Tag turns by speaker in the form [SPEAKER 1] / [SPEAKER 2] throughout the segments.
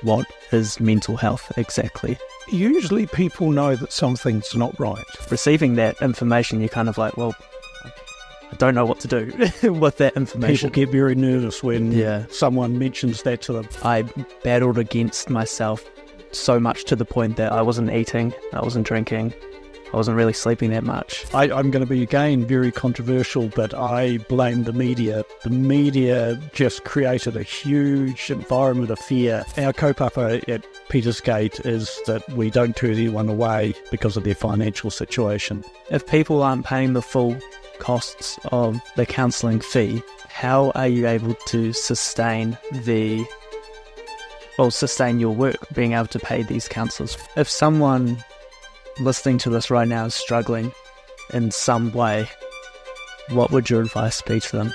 [SPEAKER 1] what is mental health exactly.
[SPEAKER 2] Usually people know that something's not right.
[SPEAKER 1] Receiving that information, you're kind of like, well, I don't know what to do with that information.
[SPEAKER 2] People get very nervous when someone mentions that to them.
[SPEAKER 1] I battled against myself so much to the point that I wasn't eating, I wasn't drinking, I wasn't really sleeping that much.
[SPEAKER 2] I'm going to be, again, very controversial, but I blame the media. The media just created a huge environment of fear. Our kaupapa at Petersgate is that we don't turn anyone away because of their financial situation.
[SPEAKER 1] If people aren't paying the full costs of the counselling fee, how are you able to sustain your work, being able to pay these counsellors? If someone listening to this right now is struggling in some way, what would your advice be to them?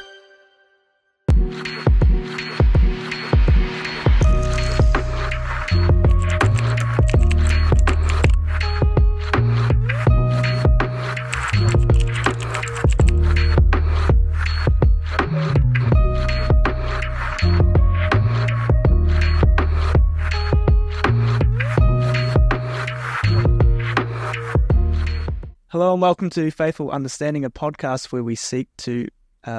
[SPEAKER 1] Hello and welcome to Faithful Understanding, a podcast where we seek to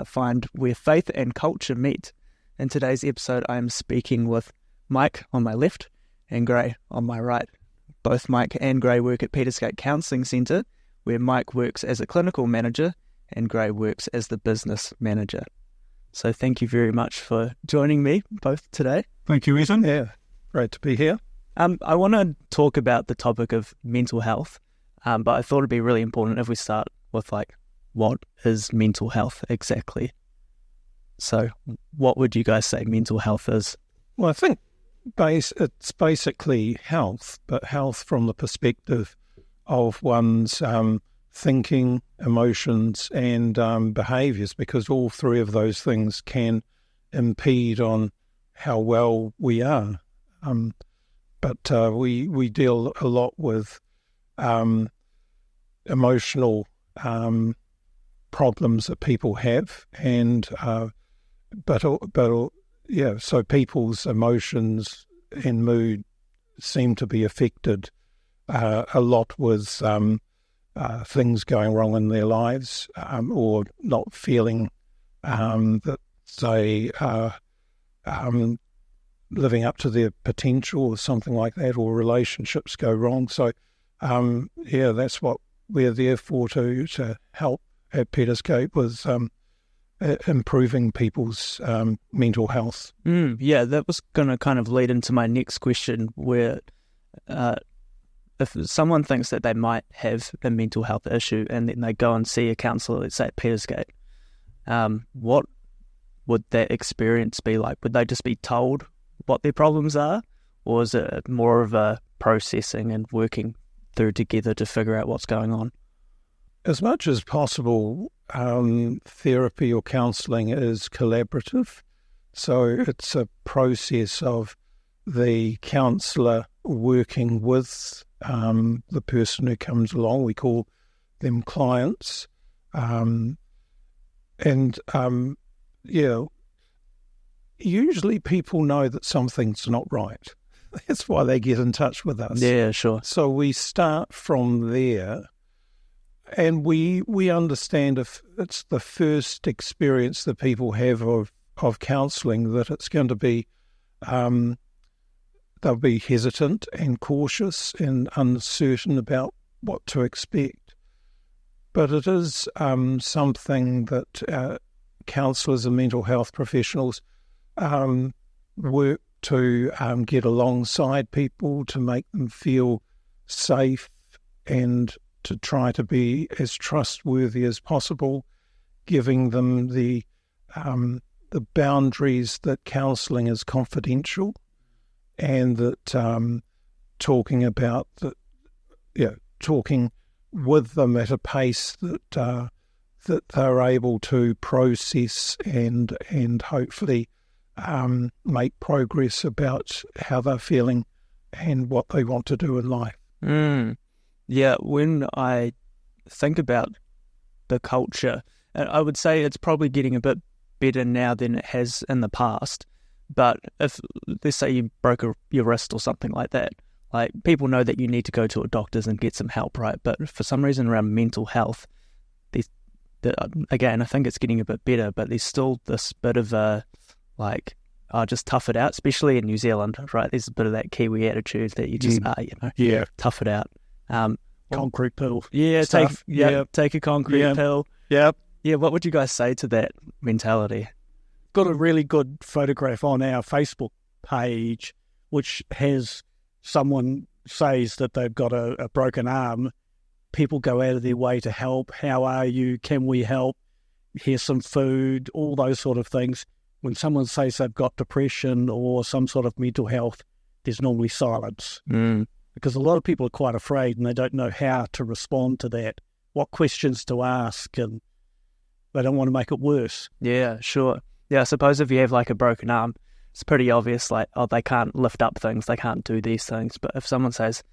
[SPEAKER 1] find where faith and culture meet. In today's episode, I am speaking with Mike on my left and Gray on my right. Both Mike and Gray work at Petersgate Counselling Centre, where Mike works as a clinical manager and Gray works as the business manager. So thank you very much for joining me both today.
[SPEAKER 2] Thank you, Ethan. Yeah, great to be here.
[SPEAKER 1] I want to talk about the topic of mental health. But I thought it'd be really important if we start with, what is mental health exactly? So what would you guys say mental health is?
[SPEAKER 2] Well, I think it's basically health, but health from the perspective of one's thinking, emotions, and behaviours, because all three of those things can impede on how well we are. But we deal a lot with emotional problems that people have, and so people's emotions and mood seem to be affected a lot with things going wrong in their lives, or not feeling that they are living up to their potential or something like that, or relationships go wrong. So that's what we're there for, to help at Petersgate with improving people's mental health.
[SPEAKER 1] That was going to kind of lead into my next question, where if someone thinks that they might have a mental health issue and then they go and see a counsellor, let's say at Petersgate, what would that experience be like? Would they just be told what their problems are, or is it more of a processing and working through together to figure out what's going on?
[SPEAKER 2] As much as possible, therapy or counselling is collaborative. So it's a process of the counsellor working with the person who comes along. We call them clients. Usually people know that something's not right. That's why they get in touch with us.
[SPEAKER 1] Yeah, sure.
[SPEAKER 2] So we start from there, and we understand if it's the first experience that people have of counselling, that it's going to be, they'll be hesitant and cautious and uncertain about what to expect. But it is something that counsellors and mental health professionals work to get alongside people, to make them feel safe, and to try to be as trustworthy as possible, giving them the boundaries that counselling is confidential, and that talking with them at a pace that they're able to process and hopefully make progress about how they're feeling and what they want to do in life.
[SPEAKER 1] Yeah, when I think about the culture, I would say it's probably getting a bit better now than it has in the past, But if, let's say you broke your wrist or something like that, like people know that you need to go to a doctor's and get some help, right? But for some reason around mental health, again, I think it's getting a bit better, but there's still this bit of just tough it out, especially in New Zealand, right? There's a bit of that Kiwi attitude that you just tough it out.
[SPEAKER 2] Concrete pill.
[SPEAKER 1] Yeah,
[SPEAKER 2] stuff.
[SPEAKER 1] Take a concrete pill.
[SPEAKER 2] Yeah.
[SPEAKER 1] Yeah, what would you guys say to that mentality?
[SPEAKER 3] Got a really good photograph on our Facebook page, which has someone says that they've got a broken arm. People go out of their way to help. How are you? Can we help? Here's some food, all those sort of things. When someone says they've got depression or some sort of mental health, there's normally silence. Because a lot of people are quite afraid and they don't know how to respond to that, what questions to ask, and they don't want to make it worse.
[SPEAKER 1] Yeah, sure. Yeah, I suppose if you have like a broken arm, it's pretty obvious, like, oh, they can't lift up things, they can't do these things. But if someone says,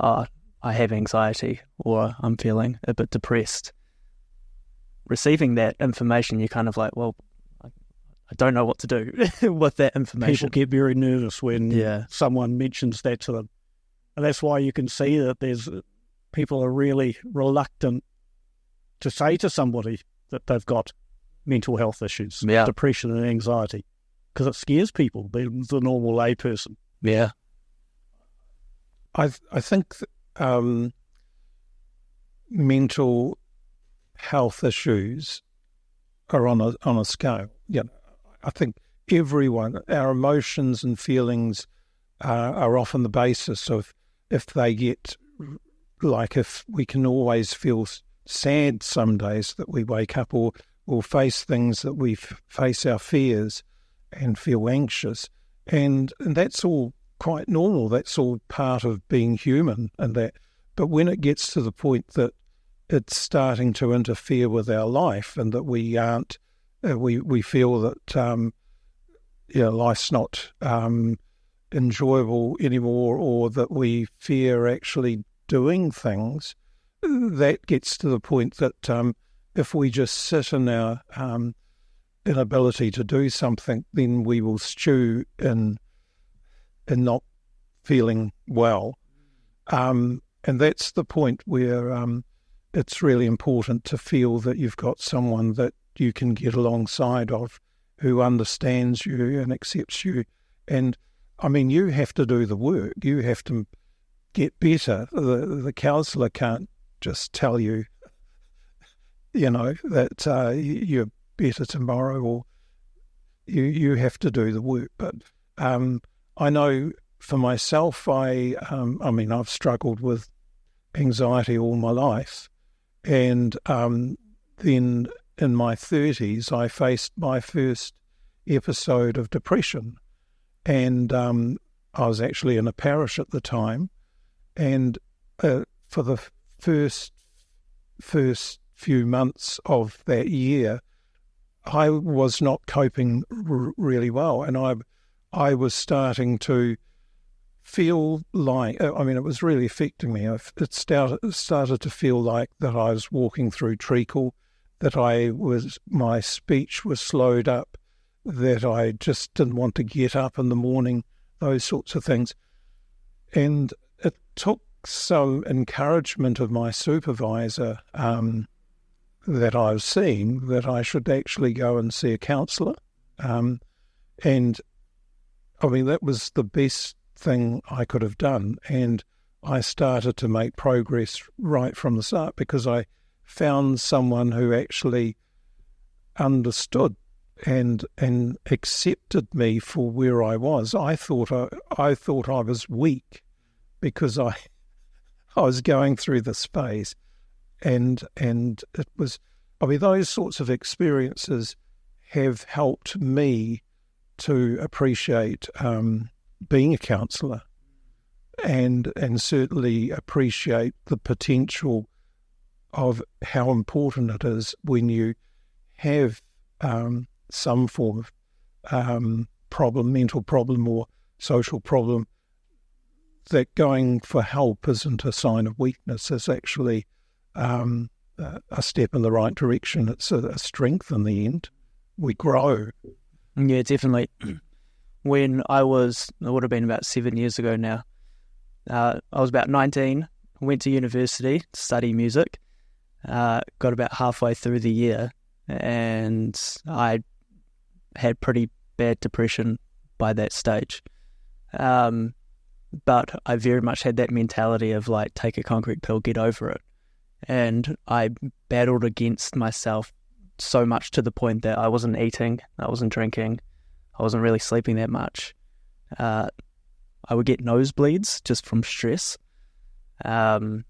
[SPEAKER 1] oh, I have anxiety or I'm feeling a bit depressed, receiving that information, you're kind of like, well, I don't know what to do with that information.
[SPEAKER 3] People get very nervous when someone mentions that to them. And that's why you can see that people are really reluctant to say to somebody that they've got mental health issues, depression and anxiety, because it scares people, the normal layperson.
[SPEAKER 1] Yeah.
[SPEAKER 2] I think mental health issues are on a scale. I think everyone, our emotions and feelings are often the basis of if they get, like if we can always feel sad some days that we wake up or face things that we face our fears and feel anxious. And that's all quite normal. That's all part of being human and that. But when it gets to the point that it's starting to interfere with our life and that we aren't, we feel that life's not enjoyable anymore, or that we fear actually doing things, that gets to the point that if we just sit in our inability to do something, then we will stew in not feeling well. And that's the point where it's really important to feel that you've got someone that you can get alongside of, who understands you and accepts you. And I mean, you have to do the work. You have to get better. The counsellor can't just tell you, that you're better tomorrow, or you have to do the work. But I know for myself, I've struggled with anxiety all my life. And then in my 30s, I faced my first episode of depression. And I was actually in a parish at the time. And for the first few months of that year, I was not coping really well. And I was starting to feel like, it was really affecting me. It started to feel like that I was walking through treacle, that my speech was slowed up, that I just didn't want to get up in the morning, those sorts of things. And it took some encouragement of my supervisor that I was seeing that I should actually go and see a counsellor. And that was the best thing I could have done. And I started to make progress right from the start because I found someone who actually understood and accepted me for where I was. I thought I was weak because I was going through this phase, and it was. Those sorts of experiences have helped me to appreciate being a counsellor, and certainly appreciate the potential of how important it is when you have some form of problem, mental problem or social problem, that going for help isn't a sign of weakness. It's actually a step in the right direction. It's a strength in the end. We grow.
[SPEAKER 1] Yeah, definitely. when it would have been about 7 years ago now. I was about 19, went to university to study music, got about halfway through the year, and I had pretty bad depression by that stage. But I very much had that mentality of like, take a concrete pill, get over it. And I battled against myself so much to the point that I wasn't eating, I wasn't drinking, I wasn't really sleeping that much. I would get nosebleeds just from stress. And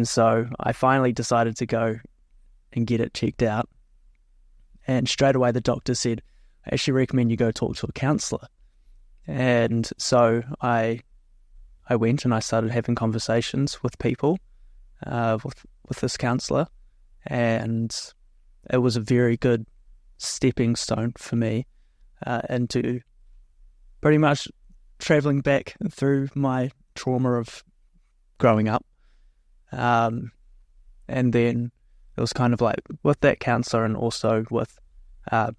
[SPEAKER 1] so I finally decided to go and get it checked out. And straight away the doctor said, I actually recommend you go talk to a counsellor. And so I went and I started having conversations with people, with this counsellor, and it was a very good stepping stone for me into pretty much travelling back through my trauma of growing up. And then it was kind of like with that counsellor and also with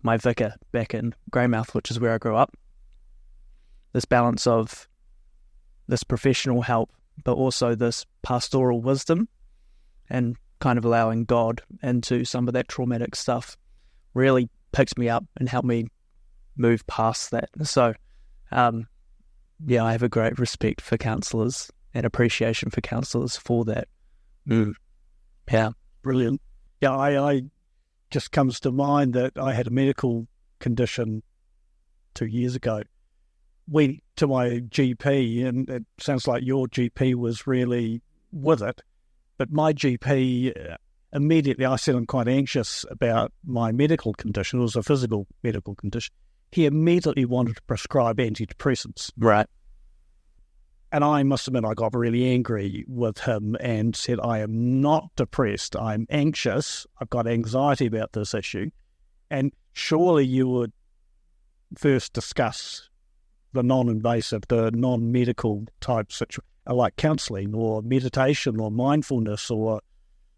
[SPEAKER 1] my vicar back in Greymouth, which is where I grew up, this balance of this professional help, but also this pastoral wisdom and kind of allowing God into some of that traumatic stuff really picked me up and helped me move past that. So, yeah, I have a great respect for counsellors and appreciation for counsellors for that. Yeah.
[SPEAKER 3] Brilliant. Yeah, I just comes to mind that I had a medical condition 2 years ago. Went to my GP, and it sounds like your GP was really with it, but my GP immediately, I said I'm quite anxious about my medical condition. It was a physical medical condition. He immediately wanted to prescribe antidepressants.
[SPEAKER 1] Right.
[SPEAKER 3] And I must admit, I got really angry with him and said, I am not depressed. I'm anxious. I've got anxiety about this issue. And surely you would first discuss the non-invasive, the non-medical type situation, like counselling or meditation or mindfulness or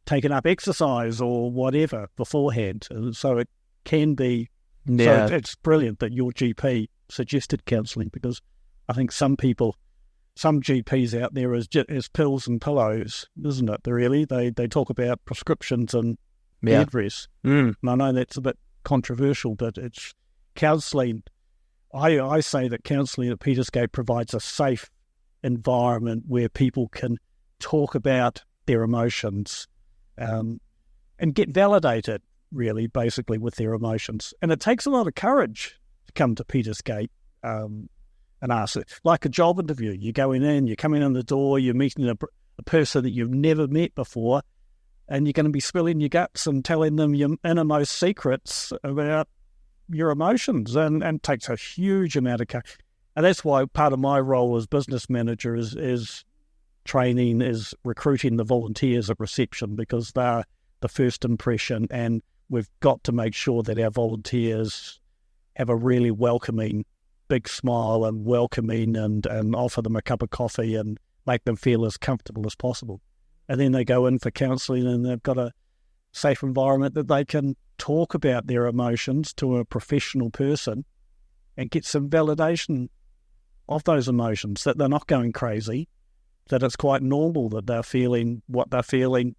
[SPEAKER 3] taking up exercise or whatever beforehand. And so it can be,
[SPEAKER 1] Yeah.
[SPEAKER 3] so it's brilliant that your GP suggested counselling, because I think some GPs out there is pills and pillows, isn't it? They talk about prescriptions and bed rest. And I know that's a bit controversial, but it's counselling. I say that counselling at Petersgate provides a safe environment where people can talk about their emotions and get validated, really, basically, with their emotions. And it takes a lot of courage to come to Petersgate and ask it. Like a job interview, you're going in, you're coming in the door, you're meeting a person that you've never met before, and you're going to be spilling your guts and telling them your innermost secrets about your emotions, and it takes a huge amount of courage. And that's why part of my role as business manager is training, is recruiting the volunteers at reception, because they're the first impression, and we've got to make sure that our volunteers have a really welcoming, big smile and welcoming, and offer them a cup of coffee and make them feel as comfortable as possible. And then they go in for counselling, and they've got a safe environment that they can talk about their emotions to a professional person and get some validation of those emotions, that they're not going crazy, that it's quite normal that they're feeling what they're feeling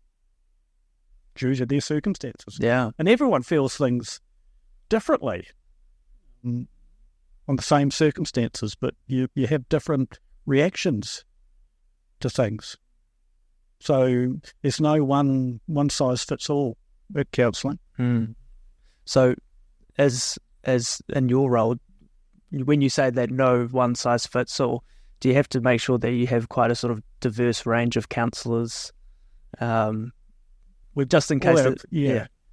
[SPEAKER 3] due to their circumstances.
[SPEAKER 1] Yeah.
[SPEAKER 3] And everyone feels things differently on the same circumstances, but you have different reactions to things. So there's no one size fits all at counselling.
[SPEAKER 1] So as in your role, when you say that no one size fits all, do you have to make sure that you have quite a sort of diverse range of counsellors? We've just in case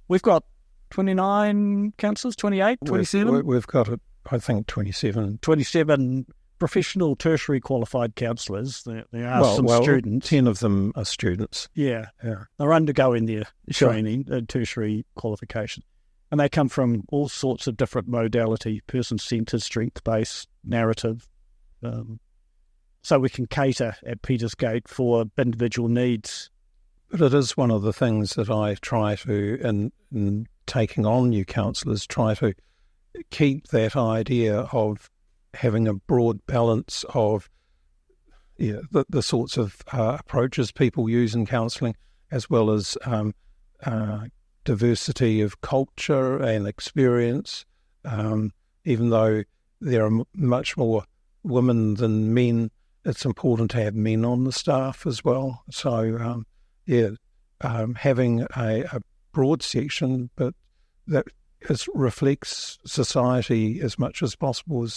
[SPEAKER 3] we've got 29 counsellors, 28, 27?
[SPEAKER 2] We've got, I think, 27.
[SPEAKER 3] 27 professional tertiary qualified counsellors. There are some students.
[SPEAKER 2] 10 of them are students.
[SPEAKER 3] Yeah. They're undergoing their training, tertiary qualification. And they come from all sorts of different modality, person-centred, strength-based, narrative. So we can cater at Petersgate for individual needs.
[SPEAKER 2] But it is one of the things that I try to, in taking on new counsellors, try to keep that idea of having a broad balance of the sorts of approaches people use in counselling, as well as diversity of culture and experience. Even though there are much more women than men, it's important to have men on the staff as well. So, having a broad section, but that reflects society as much as possible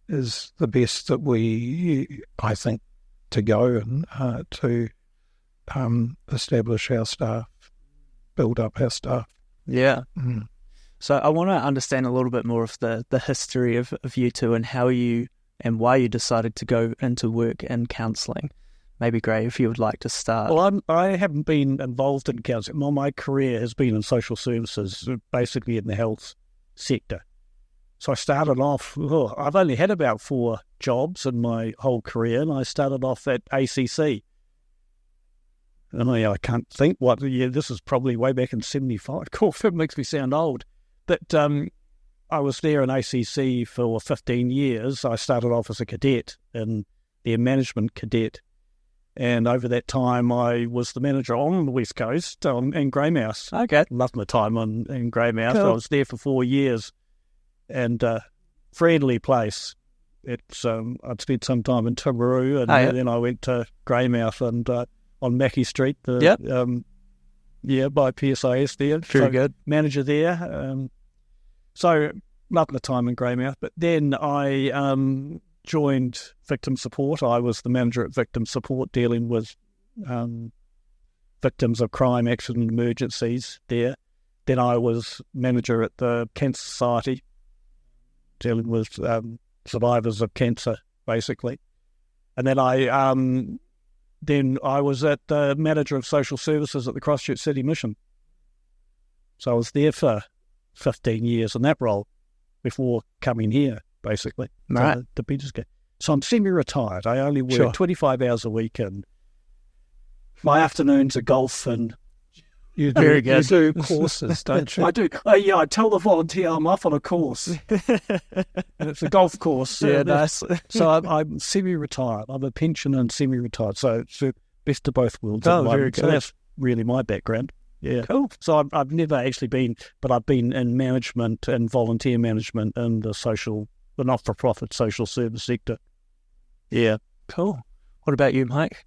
[SPEAKER 2] is the best that I think, to go and to establish our staff, build up our staff.
[SPEAKER 1] Yeah.
[SPEAKER 2] Mm.
[SPEAKER 1] So I want to understand a little bit more of the history of you two and how you and why you decided to go into work in counselling. Maybe, Gray, if you would like to start.
[SPEAKER 3] Well, I haven't been involved in counselling. Well, my career has been in social services, basically in the health sector. So I started off, I've only had about 4 jobs in my whole career, and I started off at ACC. And I can't think what year, this is probably way back in 75. Crawford makes me sound old. But I was there in ACC for 15 years. I started off as a cadet in their management cadet. And over that time, I was the manager on the West Coast in Greymouth.
[SPEAKER 1] Okay.
[SPEAKER 3] Loved my time in Greymouth.
[SPEAKER 1] Cool.
[SPEAKER 3] I was there for 4 years. And friendly place. It's I'd spent some time in Timaru, and then I went to Greymouth and on Mackie Street. By PSIS there.
[SPEAKER 1] Very good.
[SPEAKER 3] Manager there. So loved my time in Greymouth. But then I joined victim support. I was the manager at victim support, dealing with victims of crime, accident, emergencies there. Then I was manager at the Cancer Society, dealing with survivors of cancer, basically. And then I was at the manager of social services at the Christchurch City Mission. So I was there for 15 years in that role before coming here, basically, to Petersgate. So I'm semi-retired. I only work 25 hours a week, and my afternoons are golf and...
[SPEAKER 2] You do courses, don't you?
[SPEAKER 3] I do. I tell the volunteer I'm off on a course. And it's a golf course.
[SPEAKER 1] Yeah, nice.
[SPEAKER 3] So I'm semi-retired. I'm a pensioner and semi-retired. So it's the best of both worlds.
[SPEAKER 1] Oh, very good.
[SPEAKER 3] So that's really my background. Yeah.
[SPEAKER 1] Cool.
[SPEAKER 3] So I've never actually been, but I've been in management and volunteer management in the not-for-profit social service sector. Yeah.
[SPEAKER 1] Cool. What about you, Mike?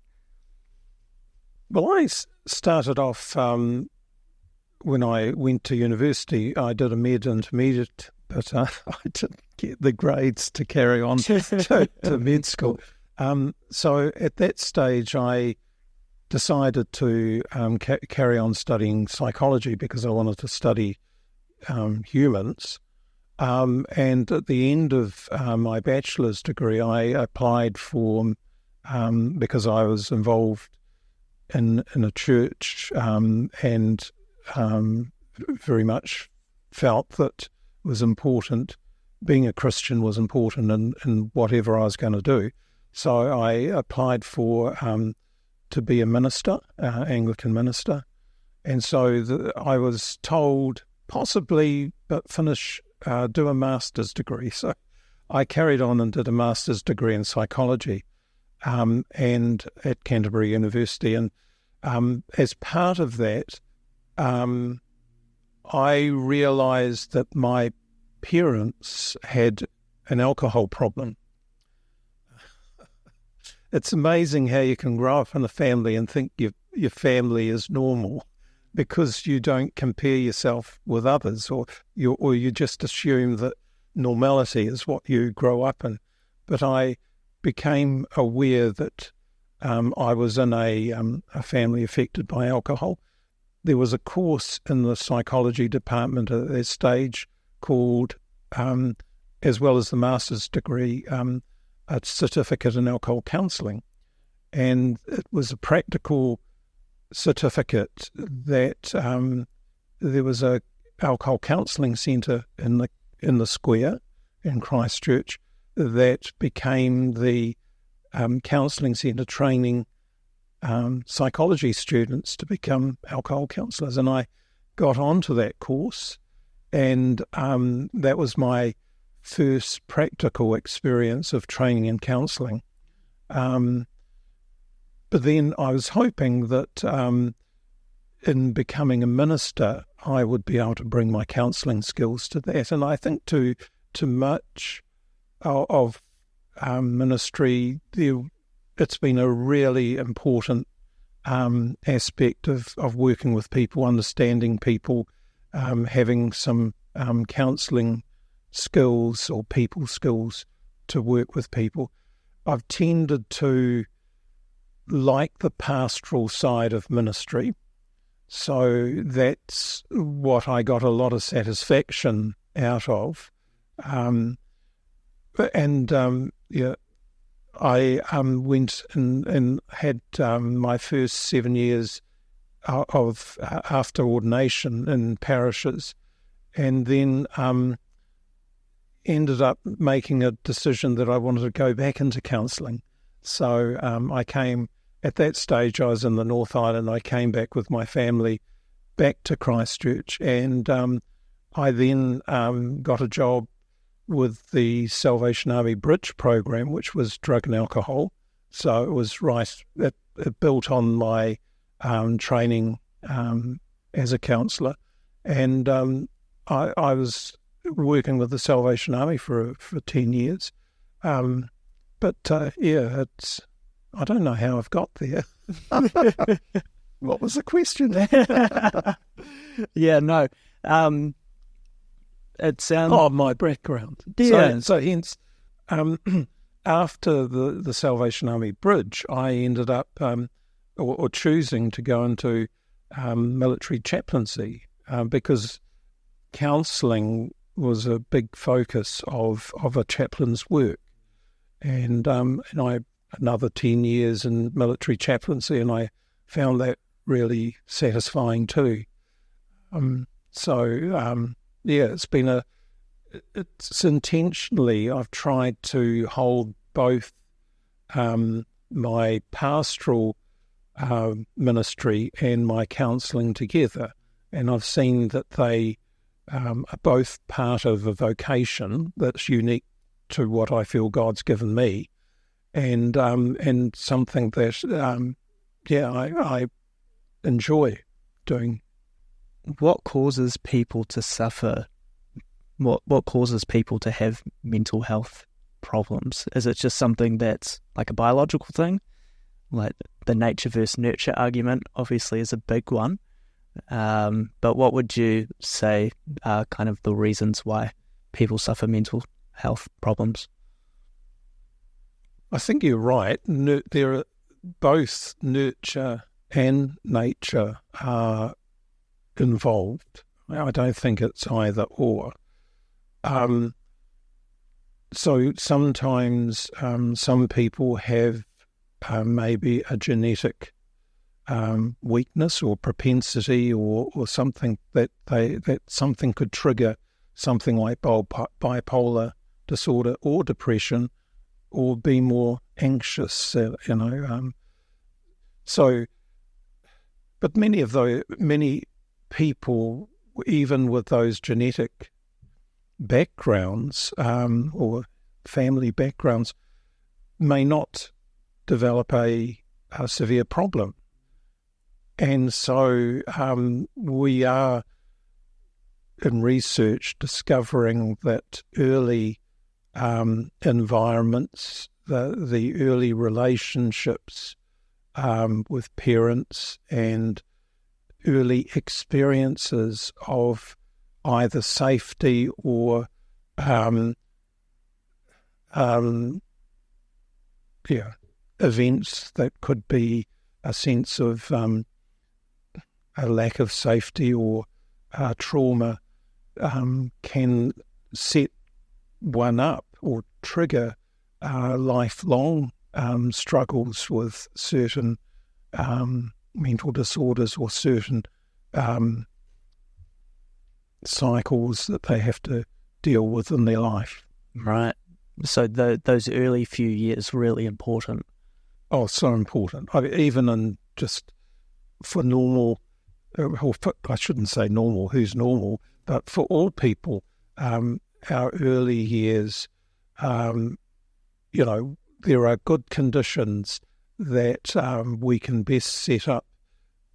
[SPEAKER 2] Well, I started off when I went to university. I did a mid-intermediate, but I didn't get the grades to carry on to med school. So at that stage, I decided to carry on studying psychology because I wanted to study humans. And at the end of my bachelor's degree, I applied for, because I was involved in a church and very much felt that it was important, being a Christian was important in whatever I was going to do. So I applied for to be a minister, Anglican minister. And so I was told possibly, but do a master's degree. So I carried on and did a master's degree in psychology and at Canterbury University. And as part of that, I realised that my parents had an alcohol problem. It's amazing how you can grow up in a family and think your family is normal because you don't compare yourself with others, or you just assume that normality is what you grow up in. But I became aware that I was in a family affected by alcohol. There was a course in the psychology department at that stage called, as well as the master's degree, a certificate in alcohol counselling. And it was a practical certificate that there was a alcohol counselling centre in the square in Christchurch that became the counselling centre training psychology students to become alcohol counsellors. And I got onto that course, and that was my first practical experience of training in counselling. But then I was hoping that in becoming a minister, I would be able to bring my counselling skills to that. And I think to much of ministry, it's been a really important aspect of working with people, understanding people, having some counselling skills or people skills to work with people. I've tended to like the pastoral side of ministry, so that's what I got a lot of satisfaction out of. I went and had my first 7 years of after ordination in parishes, and then ended up making a decision that I wanted to go back into counselling. So I came, at that stage I was in the North Island, I came back with my family back to Christchurch, and I then got a job with the Salvation Army Bridge program, which was drug and alcohol. So it was it built on my training as a counsellor. And I was working with the Salvation Army for 10 years. It's, I don't know how I've got there. What was the question?
[SPEAKER 1] Yeah, no. It sounds...
[SPEAKER 2] my background.
[SPEAKER 1] Yeah.
[SPEAKER 2] So hence, after the Salvation Army Bridge, I ended up or choosing to go into military chaplaincy because counselling was a big focus of a chaplain's work. And I another 10 years in military chaplaincy, and I found that really satisfying too. It's intentionally I've tried to hold both my pastoral ministry and my counselling together, and I've seen that they are both part of a vocation that's unique to what I feel God's given me, and something that I enjoy doing.
[SPEAKER 1] What causes people to suffer? What causes people to have mental health problems? Is it just something that's like a biological thing? Like the nature versus nurture argument obviously is a big one. But what would you say are kind of the reasons why people suffer mental health problems?
[SPEAKER 2] I think you're right. There are both nurture and nature are involved. I don't think it's either or. So sometimes some people have maybe a genetic weakness or propensity or something that something could trigger something like bipolar disorder or depression, or be more anxious, but many people, even with those genetic backgrounds or family backgrounds, may not develop a severe problem. And so we are in research discovering that early environments, the early relationships with parents and early experiences of either safety or events that could be a sense of a lack of safety or trauma can set one up or trigger lifelong struggles with certain mental disorders or certain cycles that they have to deal with in their life.
[SPEAKER 1] Right. So those early few years really important.
[SPEAKER 2] Oh, so important. Even in just for normal, I shouldn't say normal, who's normal, but for all people, our early years, there are good conditions that we can best set up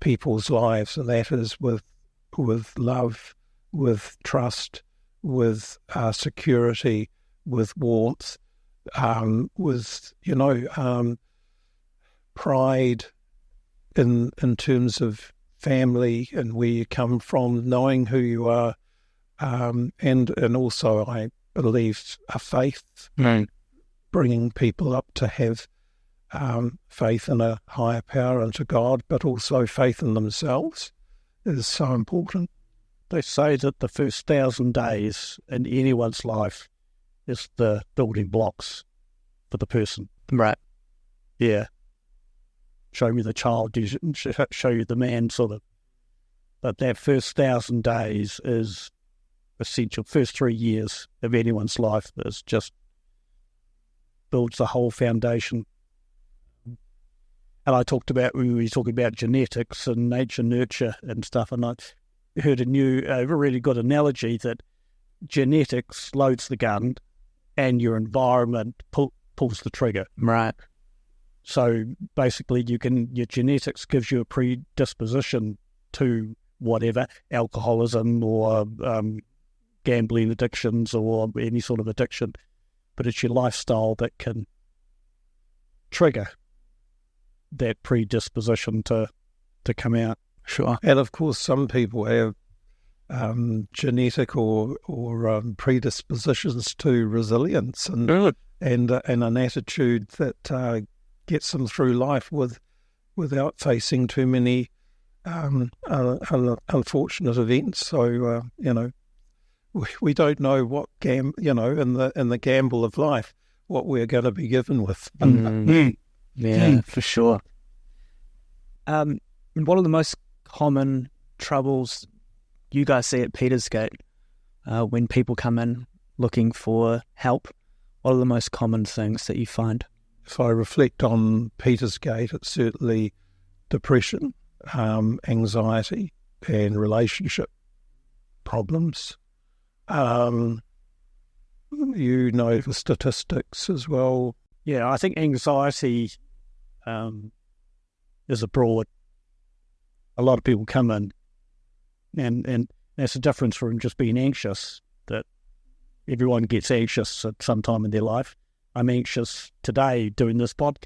[SPEAKER 2] people's lives, and that is with love, with trust, with security, with warmth, with pride in terms of family and where you come from, knowing who you are, and also I believe a faith, bringing people up to have faith in a higher power and to God, but also faith in themselves is so important.
[SPEAKER 3] They say that the first 1,000 days in anyone's life is the building blocks for the person.
[SPEAKER 1] Right.
[SPEAKER 3] Yeah. Show me the child, show you the man, sort of. But that first 1,000 days is essential. First 3 years of anyone's life is just builds the whole foundation. And I talked about, we were talking about genetics and nature, nurture and stuff, and I heard a really good analogy that genetics loads the gun and your environment pulls the trigger.
[SPEAKER 1] Right.
[SPEAKER 3] So basically your genetics gives you a predisposition to whatever, alcoholism or gambling addictions or any sort of addiction, but it's your lifestyle that can trigger that predisposition to come out.
[SPEAKER 1] Sure.
[SPEAKER 2] And of course, some people have genetic or predispositions to resilience and an attitude that gets them through life without facing too many unfortunate events. So we don't know what in the gamble of life what we're going to be given with.
[SPEAKER 1] Yeah, for sure. What are the most common troubles you guys see at Petersgate when people come in looking for help? What are the most common things that you find?
[SPEAKER 2] If I reflect on Petersgate, it's certainly depression, anxiety, and relationship problems. The statistics as well.
[SPEAKER 3] Yeah, I think anxiety is abroad. A lot of people come in, and that's a difference from just being anxious, that everyone gets anxious at some time in their life. I'm anxious today doing this podcast,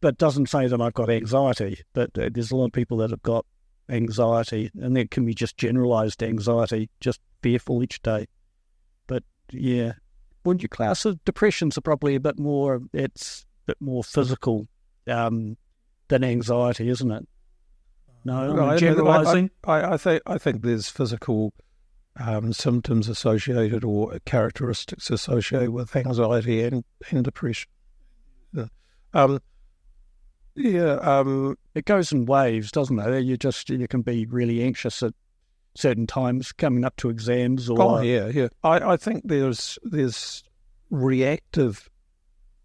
[SPEAKER 3] but doesn't say that I've got anxiety. But there's a lot of people that have got anxiety, and that can be just generalised anxiety, just fearful each day. But yeah, wouldn't you class it? Depression's probably a bit more physical than anxiety, isn't it? No, generalising.
[SPEAKER 2] I think there's physical symptoms associated or characteristics associated with anxiety and depression.
[SPEAKER 3] It goes in waves, doesn't it? You can be really anxious at certain times, coming up to exams.
[SPEAKER 2] I think there's reactive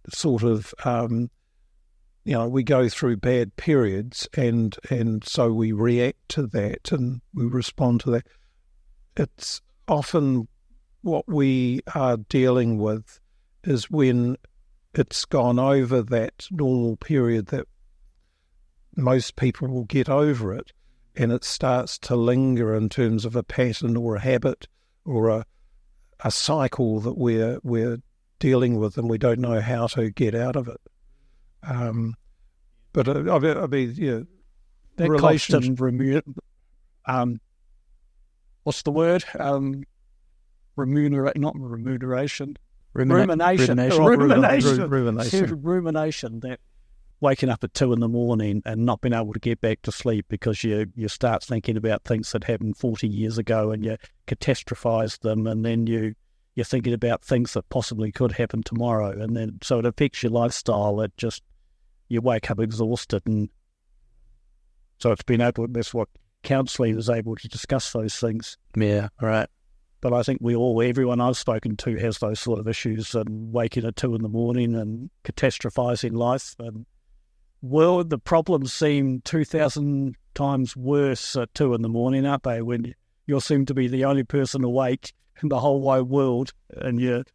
[SPEAKER 2] sort of. We go through bad periods, and so we react to that and we respond to that. It's often what we are dealing with is when it's gone over that normal period that most people will get over it, and it starts to linger in terms of a pattern or a habit or a cycle that we're dealing with, and we don't know how to get out of it. But that
[SPEAKER 3] constant what's the word? Rumination. That waking up at 2 a.m. and not being able to get back to sleep because you start thinking about things that happened 40 years ago and you catastrophize them, and then you're thinking about things that possibly could happen tomorrow, and then so it affects your lifestyle. You wake up exhausted, and so that's what counselling is able to discuss those things.
[SPEAKER 1] Yeah, right.
[SPEAKER 3] But I think everyone I've spoken to has those sort of issues, and waking at 2 a.m. and catastrophizing life. And the problems seem 2,000 times worse at 2 a.m, aren't they? When you seem to be the only person awake in the whole wide world, and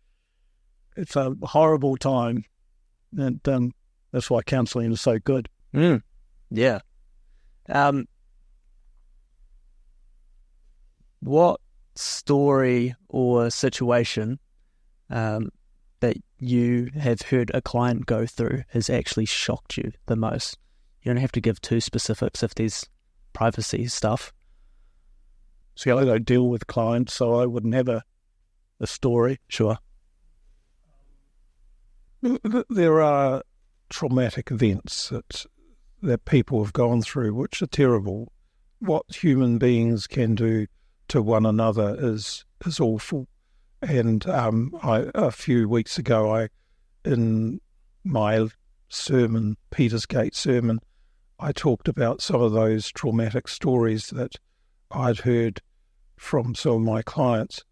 [SPEAKER 3] it's a horrible time, and that's why counselling is so good.
[SPEAKER 1] Yeah. What story or situation that you have heard a client go through has actually shocked you the most? You don't have to give too specifics if there's privacy stuff.
[SPEAKER 3] See, I don't deal with clients, so I wouldn't have a story.
[SPEAKER 1] Sure.
[SPEAKER 2] There are traumatic events that people have gone through which are terrible. What human beings can do to one another is awful. And a few weeks ago, in my sermon, Petersgate sermon, I talked about some of those traumatic stories that I'd heard from some of my clients.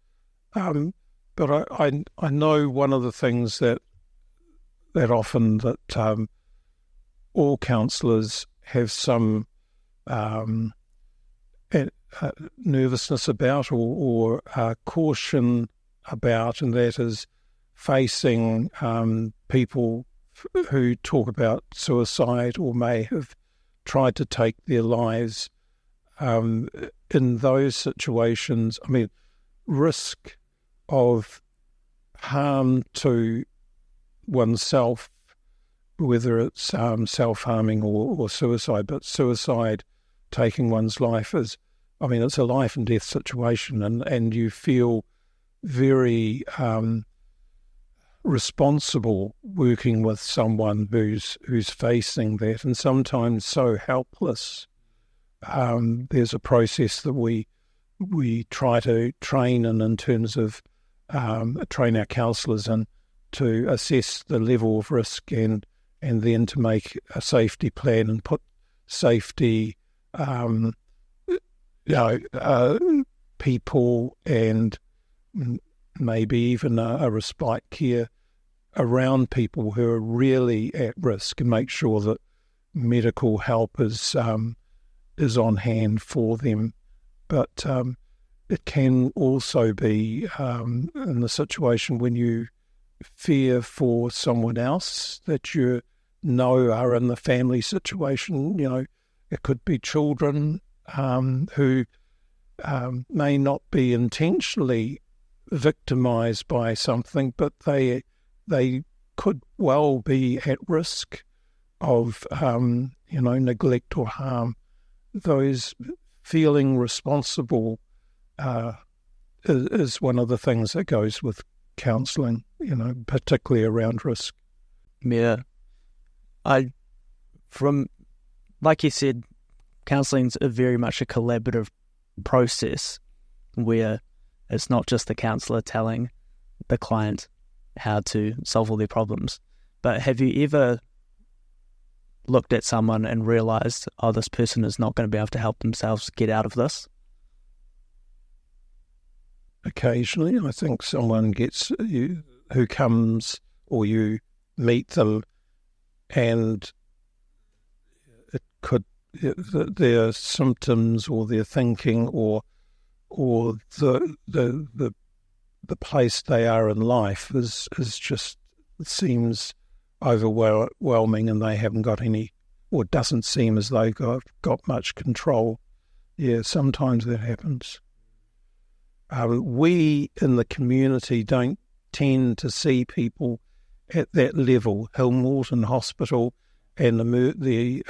[SPEAKER 2] But I know one of the things that often that all counsellors have some nervousness about or caution about, and that is facing people who talk about suicide or may have tried to take their lives. In those situations, I mean, risk of harm to oneself, whether it's self-harming or suicide, but suicide, taking one's life, it's a life and death situation, and you feel very responsible working with someone who's facing that, and sometimes so helpless. There's a process that we try to train in terms of train our counsellors in to assess the level of risk and then to make a safety plan and put safety people and maybe even a respite care around people who are really at risk, and make sure that medical help is on hand for them. But it can also be in the situation when you fear for someone else that you know are in the family situation. It could be children who may not be intentionally victimised by something, but they could well be at risk of neglect or harm. Those feeling responsible is one of the things that goes with counselling, particularly around risk.
[SPEAKER 1] Yeah. Like you said, counselling's very much a collaborative process where it's not just the counsellor telling the client how to solve all their problems. But have you ever looked at someone and realised, this person is not going to be able to help themselves get out of this?
[SPEAKER 2] Occasionally, I think someone gets you who comes, or you meet them, and it could their symptoms or their thinking or the place they are in life is just, it seems overwhelming, and they haven't got any, or it doesn't seem as though they've got much control. Yeah, sometimes that happens. We in the community don't tend to see people at that level. Hillmorton Hospital and the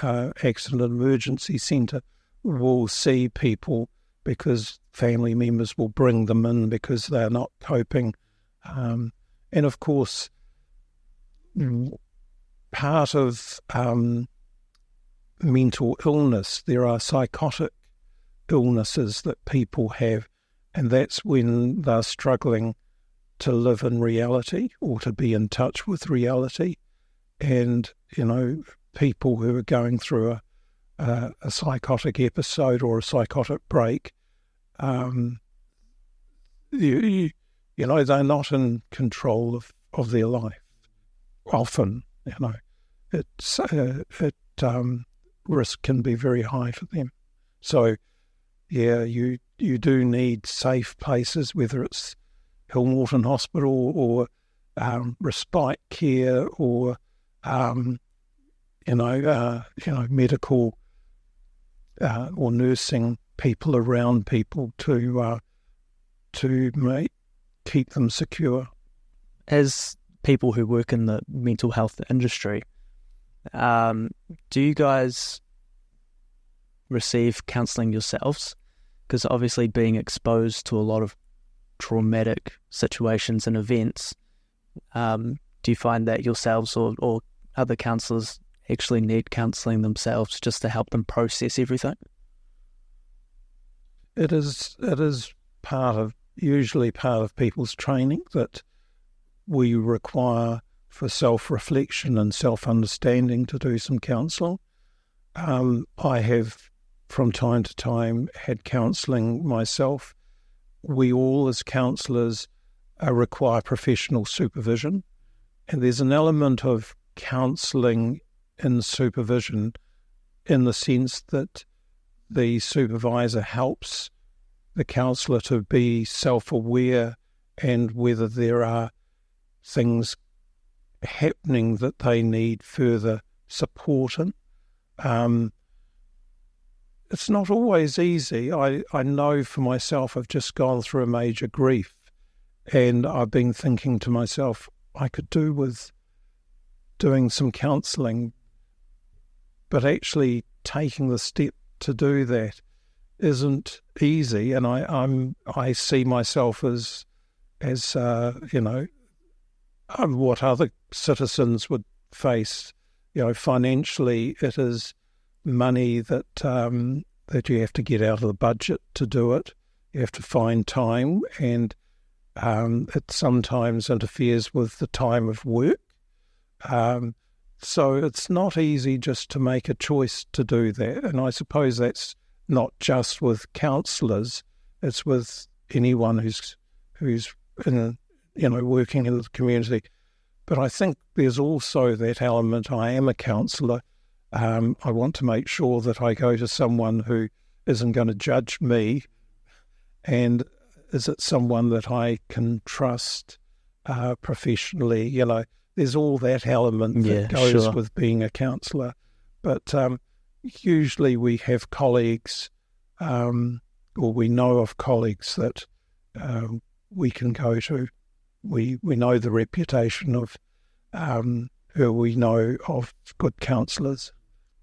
[SPEAKER 2] Accident Emergency Centre will see people because family members will bring them in because they're not coping. And of course, part of mental illness, there are psychotic illnesses that people have, and that's when they're struggling to live in reality or to be in touch with reality. And, people who are going through a psychotic episode or a psychotic break, they're not in control of their life. Often, risk can be very high for them. So, yeah, you do need safe places, whether it's Hillmorton Hospital or respite care or medical or nursing people around people to keep them secure.
[SPEAKER 1] As people who work in the mental health industry, do you guys receive counselling yourselves? Because obviously being exposed to a lot of traumatic situations and events, do you find that yourselves or other counsellors actually need counselling themselves just to help them process everything?
[SPEAKER 2] It is usually part of people's training that we require for self-reflection and self-understanding to do some counselling. I have, from time to time, had counselling myself. We all, as counsellors, require professional supervision, and there's an element of counselling in supervision in the sense that the supervisor helps the counsellor to be self-aware and whether there are things happening that they need further support in. It's not always easy. I know for myself, I've just gone through a major grief, and I've been thinking to myself, I could do with doing some counselling, but actually taking the step to do that isn't easy. And I see myself as what other citizens would face. Financially, it is money that you have to get out of the budget to do it. You have to find time, and it sometimes interferes with the time of work. So it's not easy just to make a choice to do that. And I suppose that's not just with counsellors; it's with anyone who's in, working in the community. But I think there's also that element. I am a counsellor. I want to make sure that I go to someone who isn't going to judge me, and is it someone that I can trust professionally? There's all that element that goes with being a counsellor. But usually we have colleagues, or we know of colleagues that we can go to. We know the reputation of who we know of good counsellors.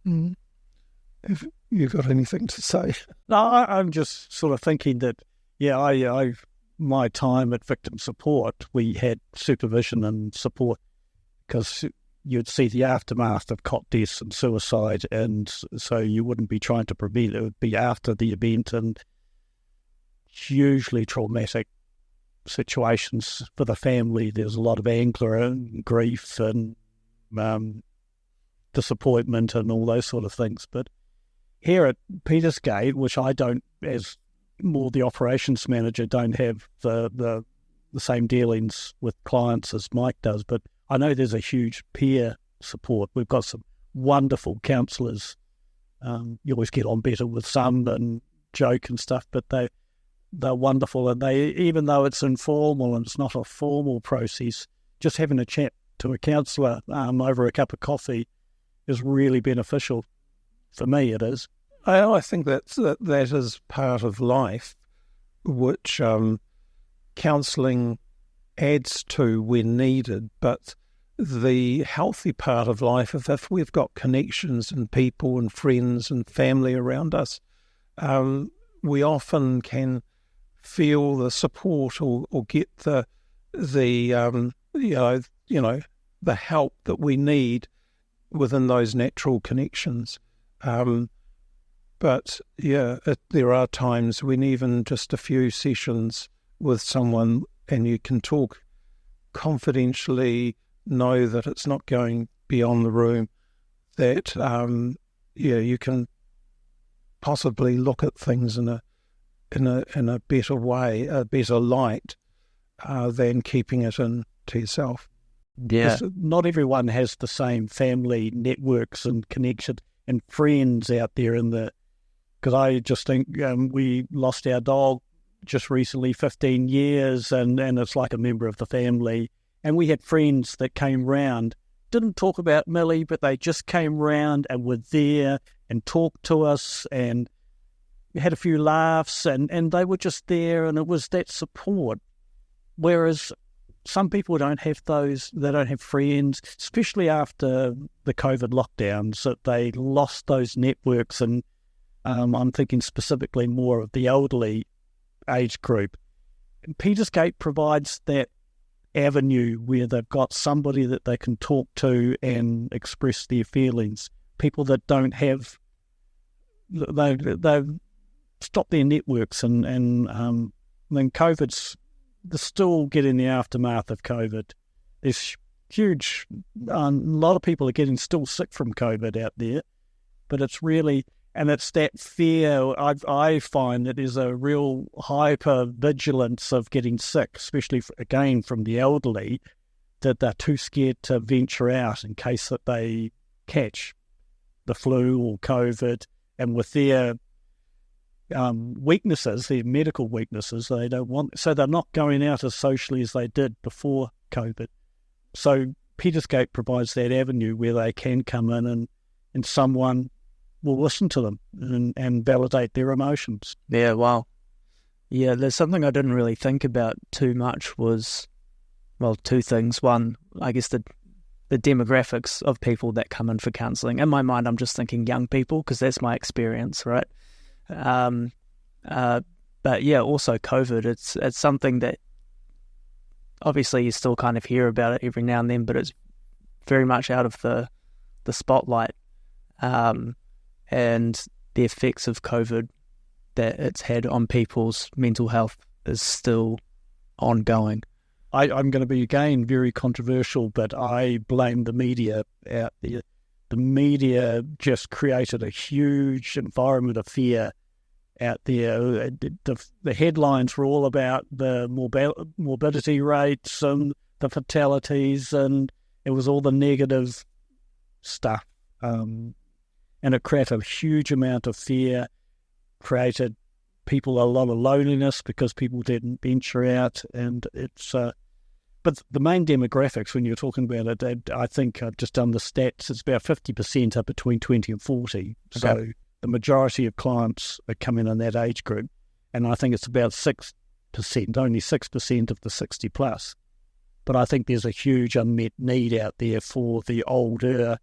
[SPEAKER 2] Have you got anything to say?
[SPEAKER 3] No, I'm just sort of thinking that, my time at victim support, we had supervision and support because you'd see the aftermath of cot deaths and suicide, and so you wouldn't be trying to prevent it. It would be after the event, and hugely traumatic situations for the family. There's a lot of anger and grief and disappointment and all those sort of things. But here at Petersgate, which I don't, as more the operations manager, don't have the same dealings with clients as Mike does, but I know there's a huge peer support. We've got some wonderful counsellors. You always get on better with some and joke and stuff, but they're wonderful, and they, even though it's informal and it's not a formal process, just having a chat to a counsellor over a cup of coffee is really beneficial. For me, it is.
[SPEAKER 2] I think that is part of life, which counselling adds to when needed. But the healthy part of life, if we've got connections and people and friends and family around us, we often can feel the support or get the help that we need within those natural connections. But there are times when even just a few sessions with someone and you can talk confidentially, know that it's not going beyond the room, that you can possibly look at things in a better way, a better light, than keeping it in to yourself.
[SPEAKER 3] Yeah, not everyone has the same family networks and connections and friends out there because I just think we lost our dog just recently 15 years, and it's like a member of the family. And we had friends that came round, didn't talk about Millie, but they just came round and were there and talked to us and had a few laughs, and they were just there, and it was that support. Whereas some people don't have those, they don't have friends, especially after the COVID lockdowns, that they lost those networks. And I'm thinking specifically more of the elderly age group. And Petersgate provides that avenue where they've got somebody that they can talk to and express their feelings. People that don't have, they've stopped their networks, and then COVID's, they're still getting the aftermath of COVID. There's huge, a lot of people are getting still sick from COVID out there, but it's really, and it's that fear. I find that there's a real hyper vigilance of getting sick, especially again from the elderly, that they're too scared to venture out in case that they catch the flu or COVID, and with their weaknesses, their medical weaknesses, they don't want, so they're not going out as socially as they did before COVID. So Petersgate provides that avenue where they can come in and someone will listen to them and validate their emotions.
[SPEAKER 1] Yeah, wow. Yeah, there's something I didn't really think about too much was, well, two things. One, I guess the demographics of people that come in for counselling. In my mind, I'm just thinking young people because that's my experience, right? But yeah, also COVID, it's something that obviously you still kind of hear about it every now and then, but it's very much out of the spotlight, and the effects of COVID that it's had on people's mental health is still ongoing.
[SPEAKER 3] I'm going to be, again, very controversial, but I blame the media out there. The media just created a huge environment of fear out there. The headlines were all about the morbidity rates and the fatalities, and it was all the negative stuff. And it created a huge amount of fear, created people a lot of loneliness because people didn't venture out. And it's... But the main demographics, when you're talking about it, I think I've just done the stats, it's about 50% are between 20 and 40. Okay. So the majority of clients are coming in that age group. And I think it's about 6%, only 6% of the 60 plus. But I think there's a huge unmet need out there for the older.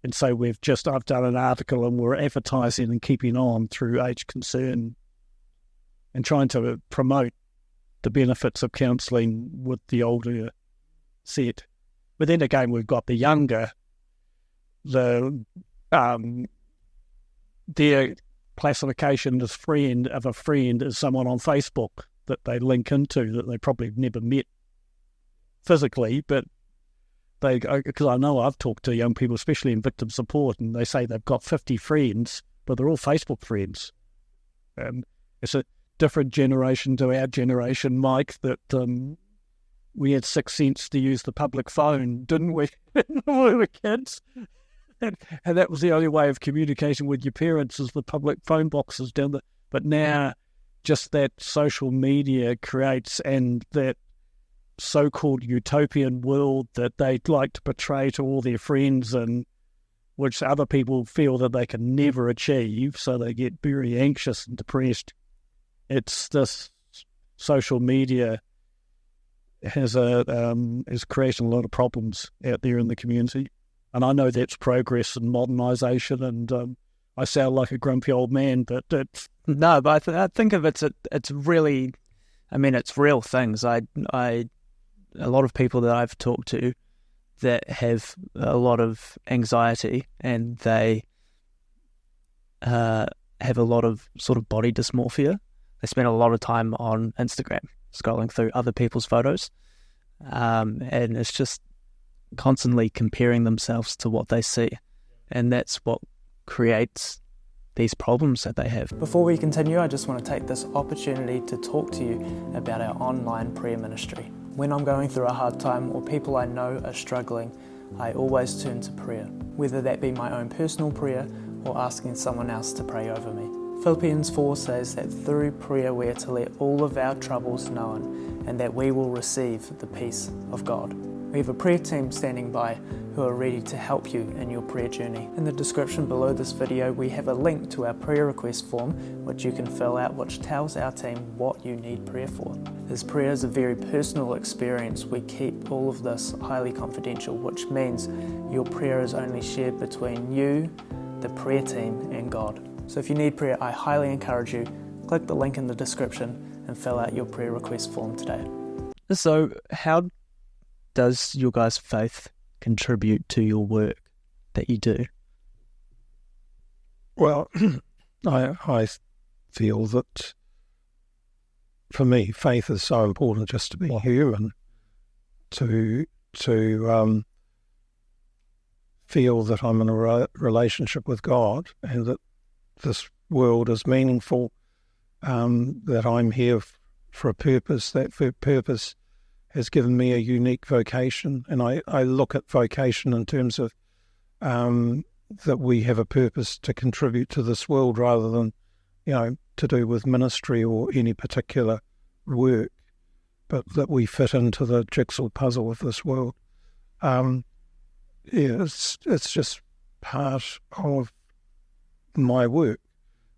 [SPEAKER 3] And so I've done an article, and we're advertising and keeping on through Age Concern and trying to promote the benefits of counselling with the older set. But then again, we've got the younger, their classification as friend of a friend is someone on Facebook that they link into that they probably have never met physically, but because I know I've talked to young people, especially in victim support, and they say they've got 50 friends, but they're all Facebook friends. It's a different generation to our generation, Mike, that we had 6 cents to use the public phone, didn't we, when we were kids? And that was the only way of communicating with your parents, is the public phone boxes down there. But now just that social media creates, and that so-called utopian world that they'd like to portray to all their friends, and which other people feel that they can never achieve, so they get very anxious and depressed. It's this social media is creating a lot of problems out there in the community. And I know that's progress and modernisation, and I sound like a grumpy old man, but it's...
[SPEAKER 1] No, but I think of it's really, I mean, it's real things. A lot of people that I've talked to that have a lot of anxiety, and they have a lot of sort of body dysmorphia. They spend a lot of time on Instagram scrolling through other people's photos, and it's just constantly comparing themselves to what they see, and that's what creates these problems that they have. Before we continue, I just want to take this opportunity to talk to you about our online prayer ministry. When I'm going through a hard time, or people I know are struggling, I always turn to prayer, whether that be my own personal prayer or asking someone else to pray over me. Philippians 4 says that through prayer we are to let all of our troubles known and that we will receive the peace of God. We have a prayer team standing by who are ready to help you in your prayer journey. In the description below this video we have a link to our prayer request form which you can fill out, which tells our team what you need prayer for. As prayer is a very personal experience, we keep all of this highly confidential, which means your prayer is only shared between you, the prayer team and God. So if you need prayer, I highly encourage you, click the link in the description and fill out your prayer request form today. So how does your guys' faith contribute to your work that you do?
[SPEAKER 2] Well, I feel that for me, faith is so important just to be human, to feel that I'm in a relationship with God and that this world is meaningful, that I'm here for a purpose, that purpose has given me a unique vocation. And I look at vocation in terms of that we have a purpose to contribute to this world rather than, to do with ministry or any particular work, but that we fit into the jigsaw puzzle of this world. It's just part of my work,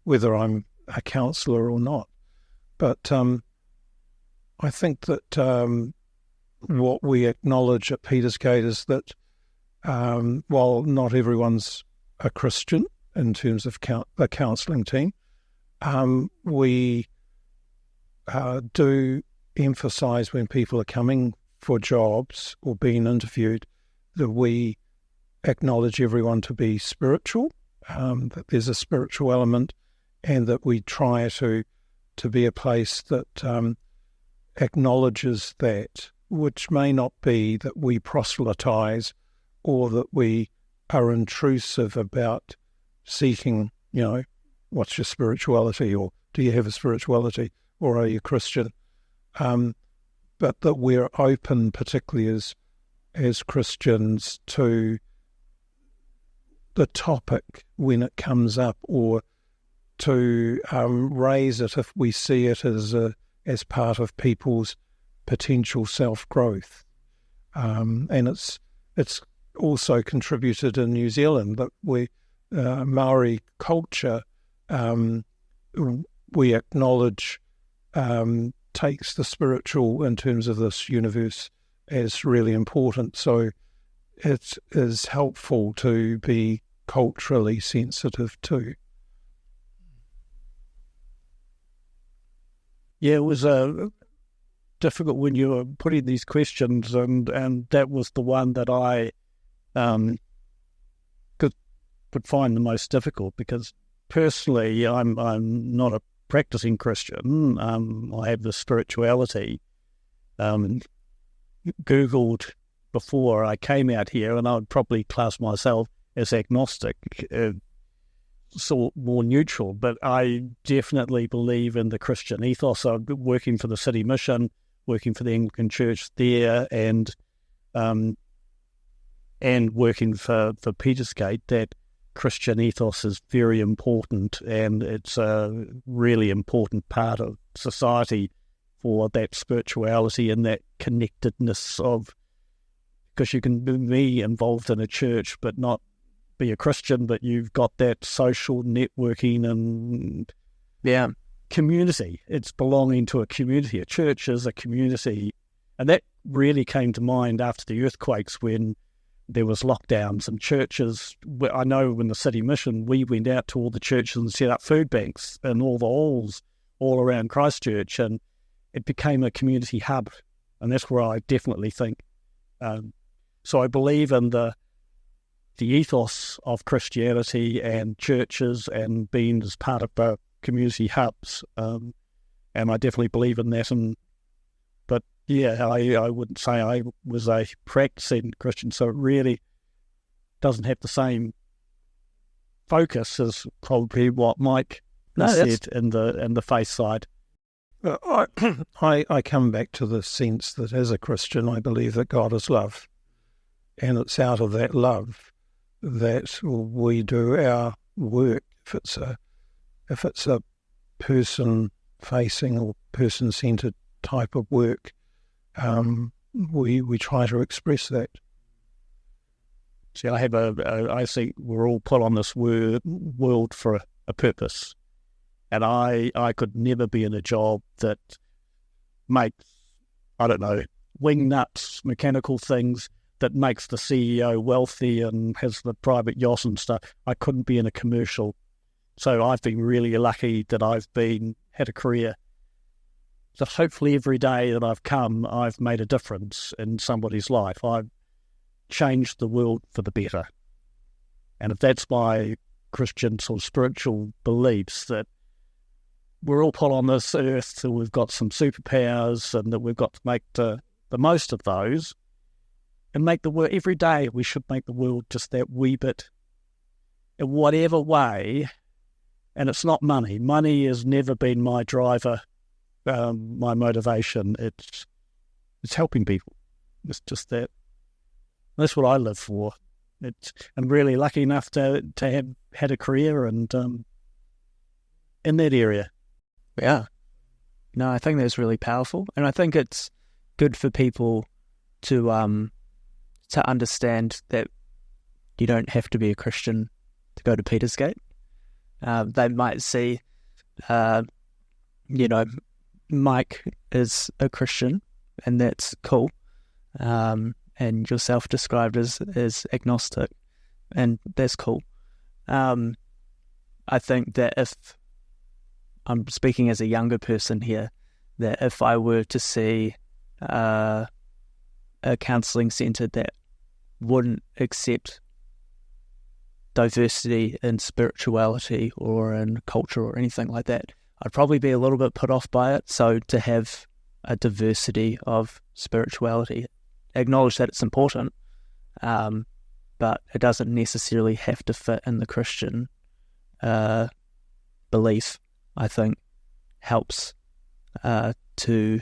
[SPEAKER 2] whether I'm a counsellor or not. But I think that what we acknowledge at Petersgate is that while not everyone's a Christian in terms of the counselling team, we do emphasise when people are coming for jobs or being interviewed that we acknowledge everyone to be spiritual, that there's a spiritual element, and that we try to be a place that acknowledges that, which may not be that we proselytise or that we are intrusive about seeking, what's your spirituality, or do you have a spirituality, or are you Christian? But that we're open, particularly as Christians, to the topic when it comes up, or to raise it if we see it as part of people's potential self-growth. And it's also contributed in New Zealand that Maori culture, we acknowledge takes the spiritual in terms of this universe as really important. So it is helpful to be culturally sensitive too.
[SPEAKER 3] Yeah, it was difficult when you were putting these questions, and that was the one that I could find the most difficult, because personally I'm not a practicing Christian. I have this spirituality. Googled before I came out here, and I would probably class myself as agnostic, so more neutral, but I definitely believe in the Christian ethos. I'm working for the City Mission, working for the Anglican Church there, and working for Petersgate. That Christian ethos is very important, and it's a really important part of society for that spirituality and that connectedness of, because you can be involved in a church but not be a Christian, but you've got that social networking and community. It's belonging to a community. A church is a community, and that really came to mind after the earthquakes when there was lockdowns and churches. I know in the City Mission we went out to all the churches and set up food banks in all the halls all around Christchurch, and it became a community hub, and that's where I definitely think. So I believe in the ethos of Christianity and churches and being as part of community hubs, and I definitely believe in that. But yeah, I wouldn't say I was a practicing Christian, so it really doesn't have the same focus as probably what Mike said in the faith side.
[SPEAKER 2] I come back to the sense that as a Christian, I believe that God is love, and it's out of that love that we do our work. If it's if it's a person-facing or person-centred type of work, we try to express that.
[SPEAKER 3] See, I think we're all put on this world for a purpose. And I could never be in a job that makes, I don't know, wing nuts, mechanical things that makes the CEO wealthy and has the private yacht and stuff. I couldn't be in a commercial. So I've been really lucky that I've had a career. So hopefully every day that I've come, I've made a difference in somebody's life. I've changed the world for the better. And if that's my Christian sort of spiritual beliefs, that we're all put on this earth, so we've got some superpowers and that we've got to make the most of those and make the world, every day we should make the world just that wee bit in whatever way. And it's not money. Money has never been my driver, my motivation. It's helping people. It's just that. That's what I live for. I'm really lucky enough to have had a career and in that area.
[SPEAKER 1] Yeah. No, I think that's really powerful. And I think it's good for people to understand that you don't have to be a Christian to go to Petersgate. They might see, Mike is a Christian, and that's cool. And yourself described as agnostic, and that's cool. I think that if I'm speaking as a younger person here, that if I were to see a counselling centre that wouldn't accept diversity in spirituality or in culture or anything like that, I'd probably be a little bit put off by it. So to have a diversity of spirituality, acknowledge that it's important, but it doesn't necessarily have to fit in the Christian belief, I think helps to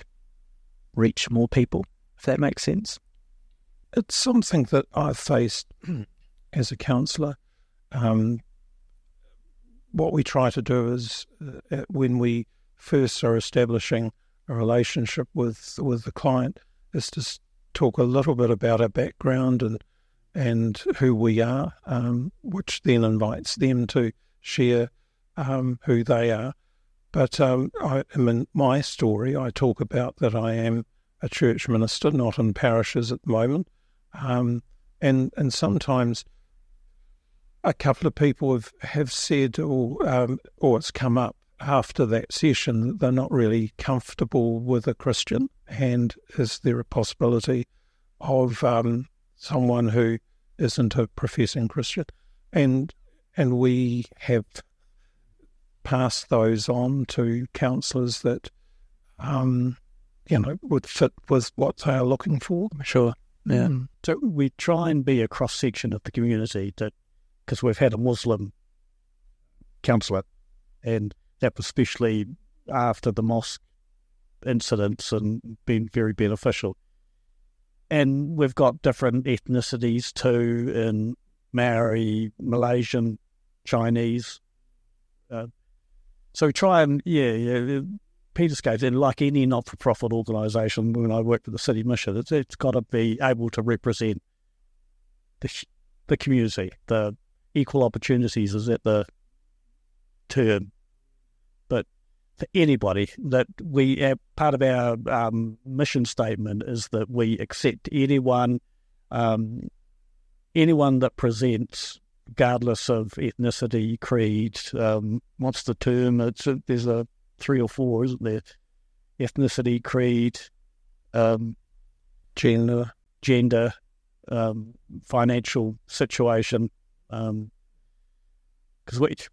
[SPEAKER 1] reach more people, if that makes sense.
[SPEAKER 2] It's something that I've faced as a counsellor. What we try to do is when we first are establishing a relationship with the client is to talk a little bit about our background and who we are, which then invites them to share who they are. But in my story, I talk about that I am a church minister, not in parishes at the moment. And sometimes a couple of people have said, or it's come up after that session, that they're not really comfortable with a Christian, and is there a possibility of someone who isn't a professing Christian? And we have passed those on to counsellors that would fit with what they are looking for.
[SPEAKER 1] Sure. Yeah.
[SPEAKER 3] So we try and be a cross-section of the community, because we've had a Muslim counsellor, and that was especially after the mosque incidents and been very beneficial. And we've got different ethnicities too, in Maori, Malaysian, Chinese. So we try and, Petersgate, and like any not-for-profit organisation, when I work for the City Mission, it's got to be able to represent the community. The equal opportunities is at the term. But for anybody, that part of our mission statement is that we accept anyone that presents, regardless of ethnicity, creed. What's the term? There's 3 or 4, isn't there? Ethnicity, creed, gender, financial situation. Because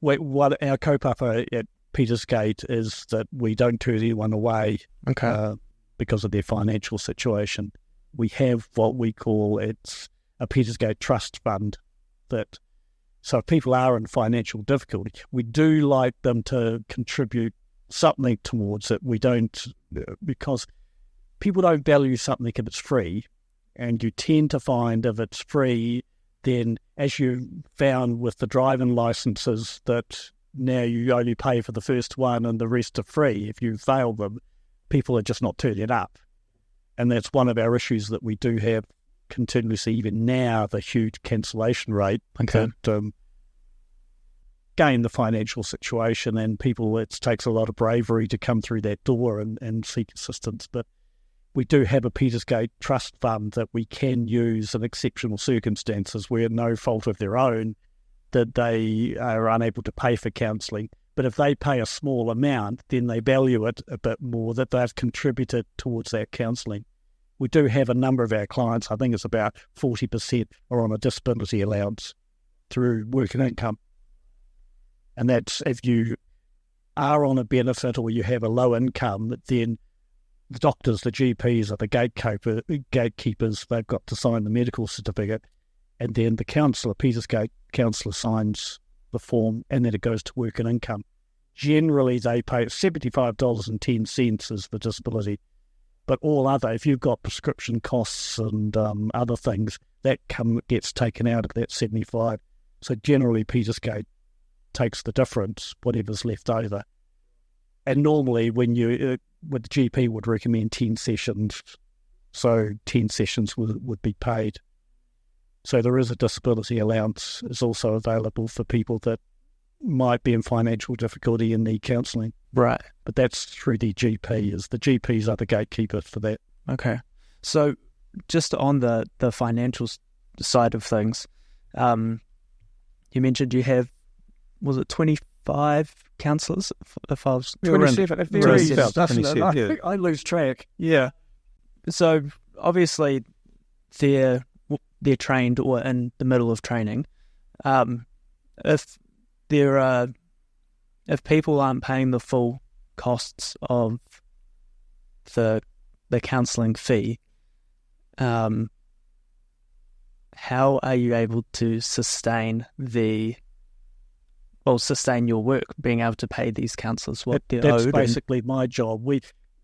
[SPEAKER 3] what our kaupapa at Petersgate is that we don't turn anyone away because of their financial situation. We have what we call it's a Petersgate Trust Fund. So if people are in financial difficulty, we do like them to contribute something towards it. We don't, because people don't value something if it's free, and you tend to find if it's free, then as you found with the driving licenses, that now you only pay for the first one and the rest are free if you fail them, people are just not turning up. And that's one of our issues that we do have continuously, even now, the huge cancellation rate.
[SPEAKER 1] Okay.
[SPEAKER 3] That, again, the financial situation and people, it takes a lot of bravery to come through that door and seek assistance. But we do have a Petersgate Trust Fund that we can use in exceptional circumstances where no fault of their own that they are unable to pay for counselling. But if they pay a small amount, then they value it a bit more that they've contributed towards that counselling. We do have a number of our clients, I think it's about 40% are on a disability allowance through work and income. And that's if you are on a benefit or you have a low income, then the doctors, the GPs are the gatekeepers. They've got to sign the medical certificate. And then the counsellor, Petersgate counsellor, signs the form and then it goes to work and income. Generally, they pay $75.10 as the disability. But all other, if you've got prescription costs and other things, that gets taken out of that 75. So generally, Petersgate takes the difference, whatever's left over. And normally, when the GP would recommend 10 sessions, so 10 sessions would be paid. So there is a disability allowance is also available for people that might be in financial difficulty and need counselling.
[SPEAKER 1] Right.
[SPEAKER 3] But that's through the GP, as the GPs are the gatekeeper for that.
[SPEAKER 1] Okay. So just on the financial side of things, you mentioned you have, was it 25 counsellors? If I was
[SPEAKER 3] 27, it varies, doesn't it? I think I lose track.
[SPEAKER 1] Yeah. So obviously they're trained or in the middle of training. If people aren't paying the full costs of the counselling fee, how are you able to sustain your work, being able to pay these counsellors what they're owed?
[SPEAKER 3] That's basically my job.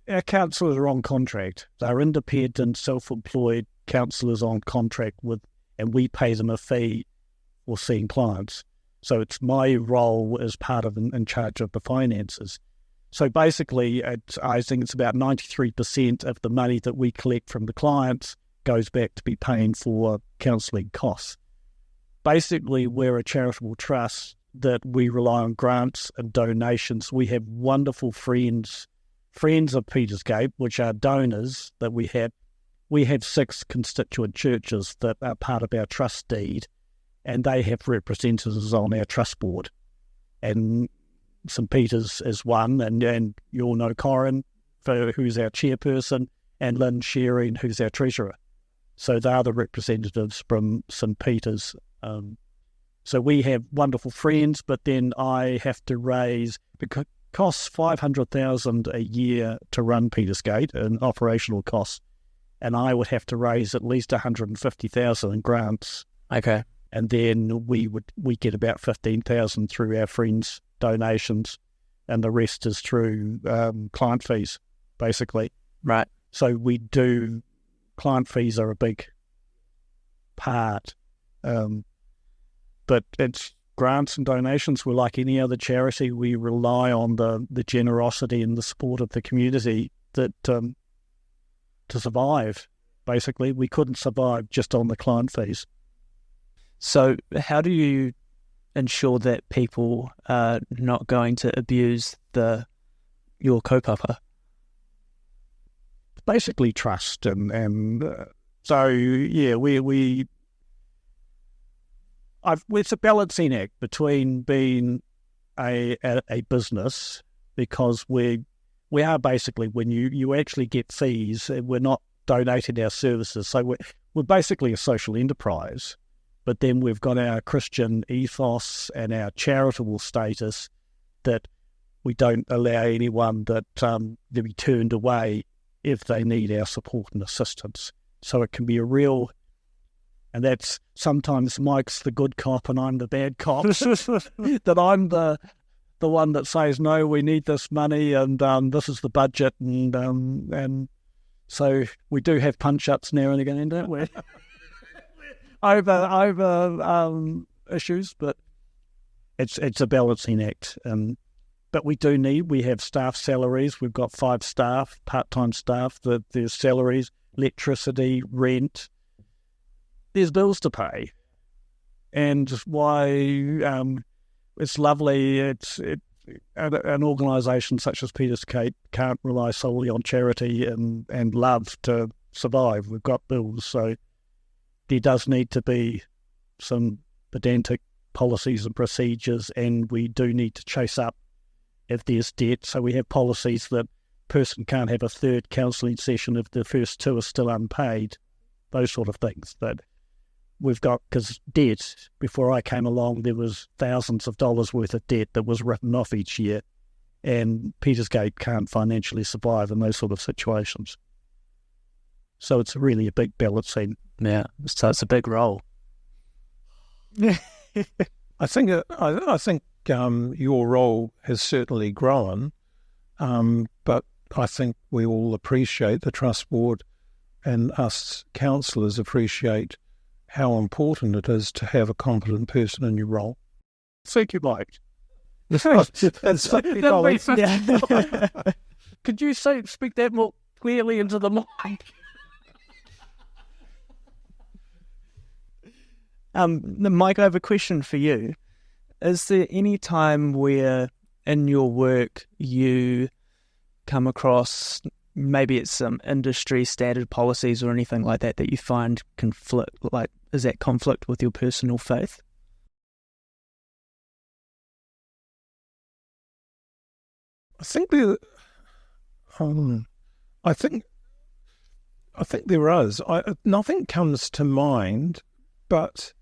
[SPEAKER 3] Our counsellors are on contract. They're independent, self-employed counsellors on contract and we pay them a fee for seeing clients. So it's my role as part of in charge of the finances. So basically, I think it's about 93% of the money that we collect from the clients goes back to be paying for counselling costs. Basically, we're a charitable trust that we rely on grants and donations. We have wonderful friends of Petersgate, which are donors that we have. We have 6 constituent churches that are part of our trust deed, and they have representatives on our trust board. And St. Peter's is one, and you all know Corin, who's our chairperson, and Lynn Shearing, who's our treasurer. So they are the representatives from St. Peter's. So we have wonderful friends, but then I have to raise, because it costs $500,000 a year to run Petersgate in operational costs, and I would have to raise at least $150,000 in grants.
[SPEAKER 1] Okay.
[SPEAKER 3] And then we get about $15,000 through our friends' donations, and the rest is through client fees, basically.
[SPEAKER 1] Right.
[SPEAKER 3] So client fees are a big part, but it's grants and donations. We're like any other charity. We rely on the generosity and the support of the community that to survive. Basically, we couldn't survive just on the client fees.
[SPEAKER 1] So how do you ensure that people are not going to abuse your kaupapa?
[SPEAKER 3] Basically trust, and so yeah, it's a balancing act between being a business, because we are basically, when you actually get fees, we're not donating our services, so we're basically a social enterprise. But then we've got our Christian ethos and our charitable status that we don't allow anyone to be turned away if they need our support and assistance. So it can be and that's sometimes Mike's the good cop and I'm the bad cop. That I'm the one that says, no, we need this money and this is the budget. And so we do have punch-ups now and again, don't we? over issues, but it's a balancing act. But we have staff salaries. We've got 5 staff, part-time staff. There's salaries, electricity, rent. There's bills to pay. And why it's lovely. An organisation such as Petersgate can't rely solely on charity and love to survive. We've got bills, so there does need to be some pedantic policies and procedures, and we do need to chase up if there's debt. So we have policies that person can't have a third counselling session if the first 2 are still unpaid, those sort of things that we've got, because debt, before I came along, there was thousands of dollars worth of debt that was written off each year, and Petersgate can't financially survive in those sort of situations. So it's really a big balancing.
[SPEAKER 1] Yeah, so it's a big role.
[SPEAKER 2] I think your role has certainly grown, but I think we all appreciate, the Trust Board and us counsellors appreciate how important it is to have a competent person in your role.
[SPEAKER 3] Thank you, Mike. Could you speak that more clearly into the mic?
[SPEAKER 1] Mike, I have a question for you. Is there any time where in your work you come across, maybe it's some industry standard policies or anything like that you find conflict, like is that conflict with your personal faith?
[SPEAKER 2] I think there is. Nothing comes to mind, but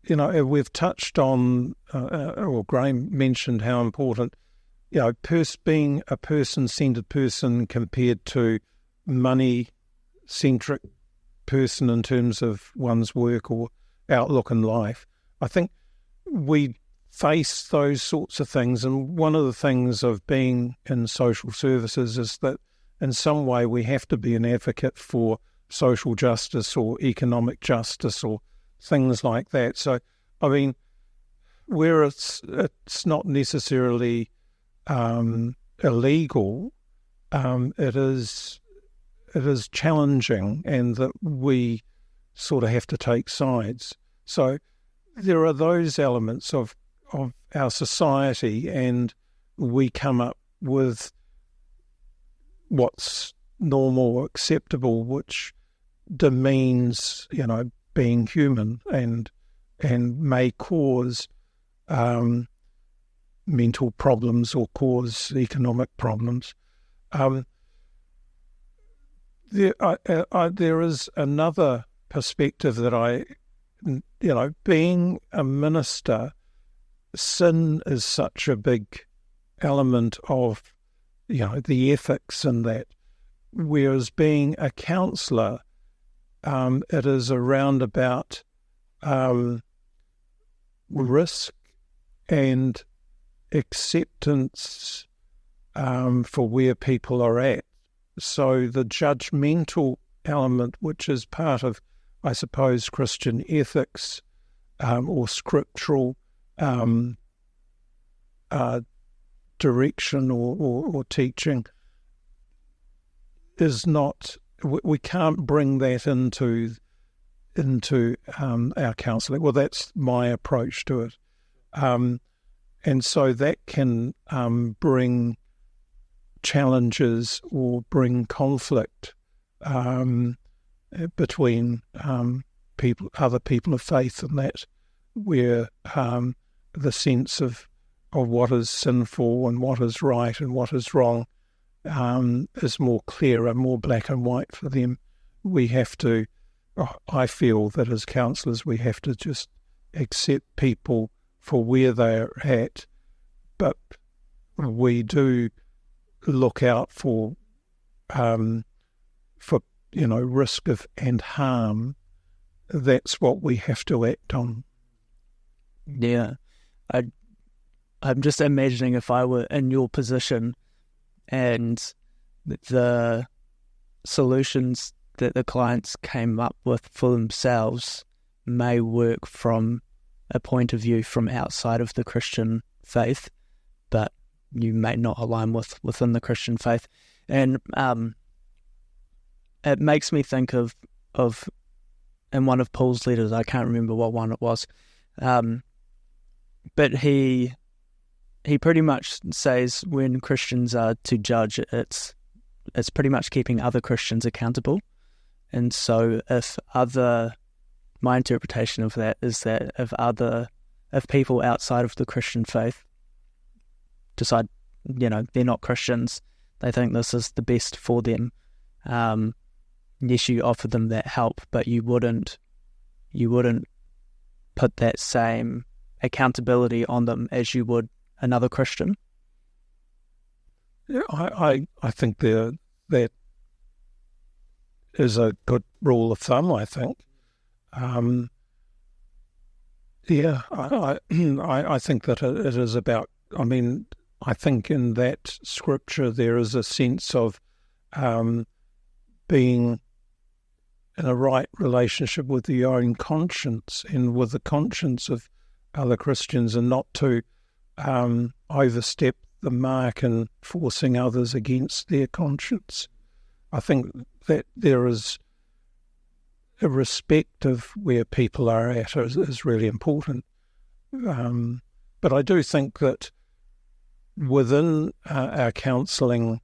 [SPEAKER 2] we've touched on, or Graham mentioned how important, being a person-centred person compared to money-centric person in terms of one's work or outlook in life. I think we face those sorts of things, and one of the things of being in social services is that in some way we have to be an advocate for social justice or economic justice or things like that. So, I mean, where it's not necessarily illegal, it is challenging, and that we sort of have to take sides. So there are those elements of our society, and we come up with what's normal or acceptable, which demeans, being human, and may cause mental problems or cause economic problems. There is another perspective that being a minister, sin is such a big element of, the ethics in that, whereas being a counsellor, it is around about risk and acceptance for where people are at. So the judgmental element, which is part of, I suppose, Christian ethics or scriptural direction or teaching, is not. We can't bring that into our counselling. Well, that's my approach to it, and so that can bring challenges or bring conflict between other people of faith, and that where the sense of what is sinful and what is right and what is wrong is more clear and more black and white for them. We have to, I feel that as counsellors, we have to just accept people for where they're at, but we do look out for risk of and harm. That's what we have to act on.
[SPEAKER 1] Yeah, I'm just imagining if I were in your position, and the solutions that the clients came up with for themselves may work from a point of view from outside of the Christian faith, but you may not align within the Christian faith. And it makes me think of in one of Paul's letters, I can't remember what one it was, but he pretty much says when Christians are to judge, it's pretty much keeping other Christians accountable. And so my interpretation of that is that if people outside of the Christian faith decide, they're not Christians, they think this is the best for them, yes, you offer them that help, but you wouldn't put that same accountability on them as you would another Christian.
[SPEAKER 2] Yeah, I think that is a good rule of thumb, I think. I think that it is about, I think in that scripture there is a sense of being in a right relationship with your own conscience and with the conscience of other Christians, and not to overstep the mark and forcing others against their conscience. I think that there is a respect of where people are at is really important. But I do think that within our counselling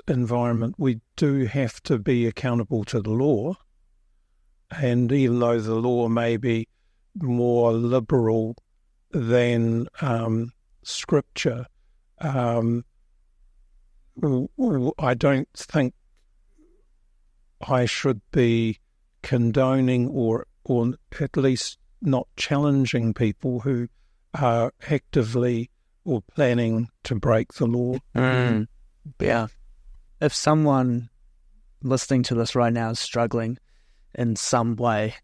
[SPEAKER 2] environment, we do have to be accountable to the law. And even though the law may be more liberal than Scripture, I don't think I should be condoning or at least not challenging people who are actively or planning to break the law.
[SPEAKER 1] Yeah. If someone listening to this right now is struggling in some way,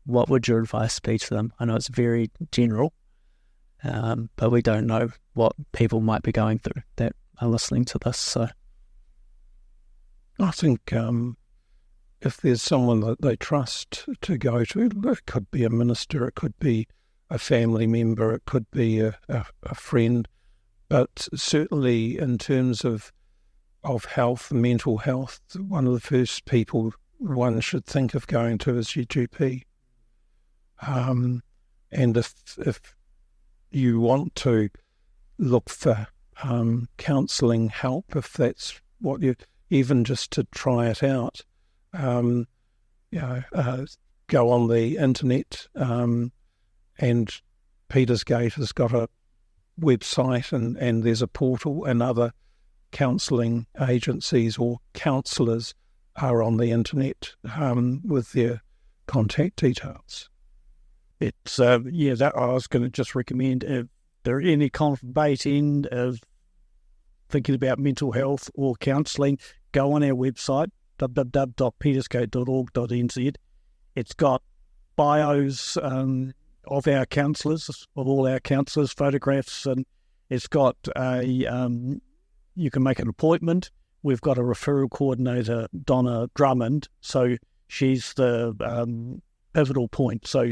[SPEAKER 1] what would your advice be to them? I know it's very general, but we don't know what people might be going through that are listening to this. So
[SPEAKER 2] I think if there's someone that they trust to go to, it could be a minister, it could be a family member, it could be a friend, but certainly in terms of health, mental health, one of the first people one should think of going to is your GP. And if you want to look for counselling help, if that's what you, even just to try it out, go on the internet, and Petersgate has got a website and there's a portal, and other counselling agencies or counsellors are on the internet with their contact details.
[SPEAKER 3] It's that I was going to just recommend, if there are any kind of debate end of thinking about mental health or counselling, go on our website, www.petersgate.org.nz. It's got bios of our counsellors, of all our counsellors, photographs, and it's got you can make an appointment. We've got a referral coordinator, Donna Drummond, so she's the pivotal point. So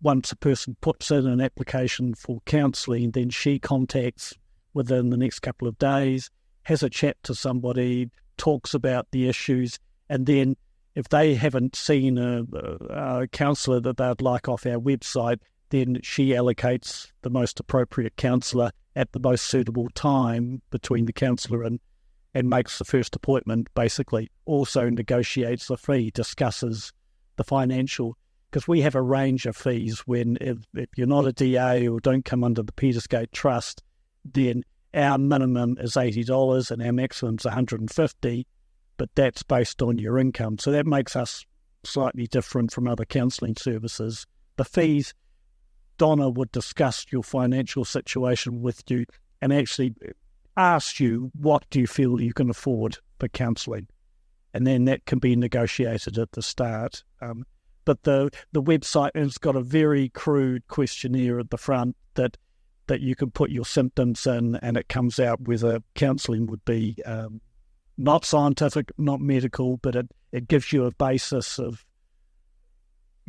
[SPEAKER 3] once a person puts in an application for counselling, then she contacts within the next couple of days, has a chat to somebody, talks about the issues, and then if they haven't seen a counsellor that they'd like off our website, then she allocates the most appropriate counsellor at the most suitable time between the counsellor and makes the first appointment, basically. Also negotiates the fee, discusses the financial, because we have a range of fees. If you're not a DA or don't come under the Petersgate Trust, then our minimum is $80 and our maximum is $150, but that's based on your income. So that makes us slightly different from other counselling services. The fees, Donna would discuss your financial situation with you and actually ask you, what do you feel you can afford for counselling? And then that can be negotiated at the start. But the website has got a very crude questionnaire at the front that you can put your symptoms in, and it comes out whether counselling would be not scientific, not medical, but it gives you a basis of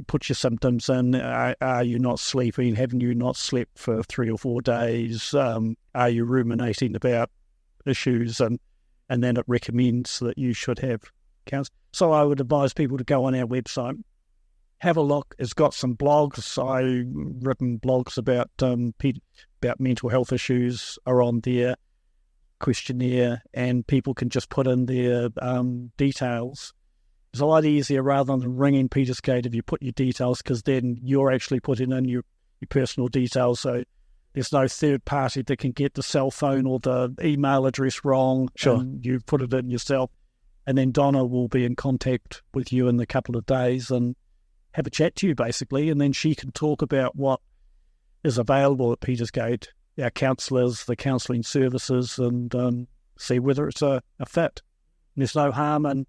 [SPEAKER 3] put your symptoms in. Are you not sleeping? Haven't you not slept for 3 or 4 days? Are you ruminating about issues? And then it recommends that you should have counselling. So I would advise people to go on our website, have a look. It's got some blogs. I've written blogs about mental health issues are on there, questionnaire, and people can just put in their details. It's a lot easier rather than ringing Petersgate if you put your details, because then you're actually putting in your personal details. So there's no third party that can get the cell phone or the email address wrong.
[SPEAKER 1] Sure.
[SPEAKER 3] And you put it in yourself. And then Donna will be in contact with you in a couple of days and have a chat to you, basically. And then she can talk about what is available at Petersgate, our counsellors, the counselling services, and see whether it's a fit. And there's no harm in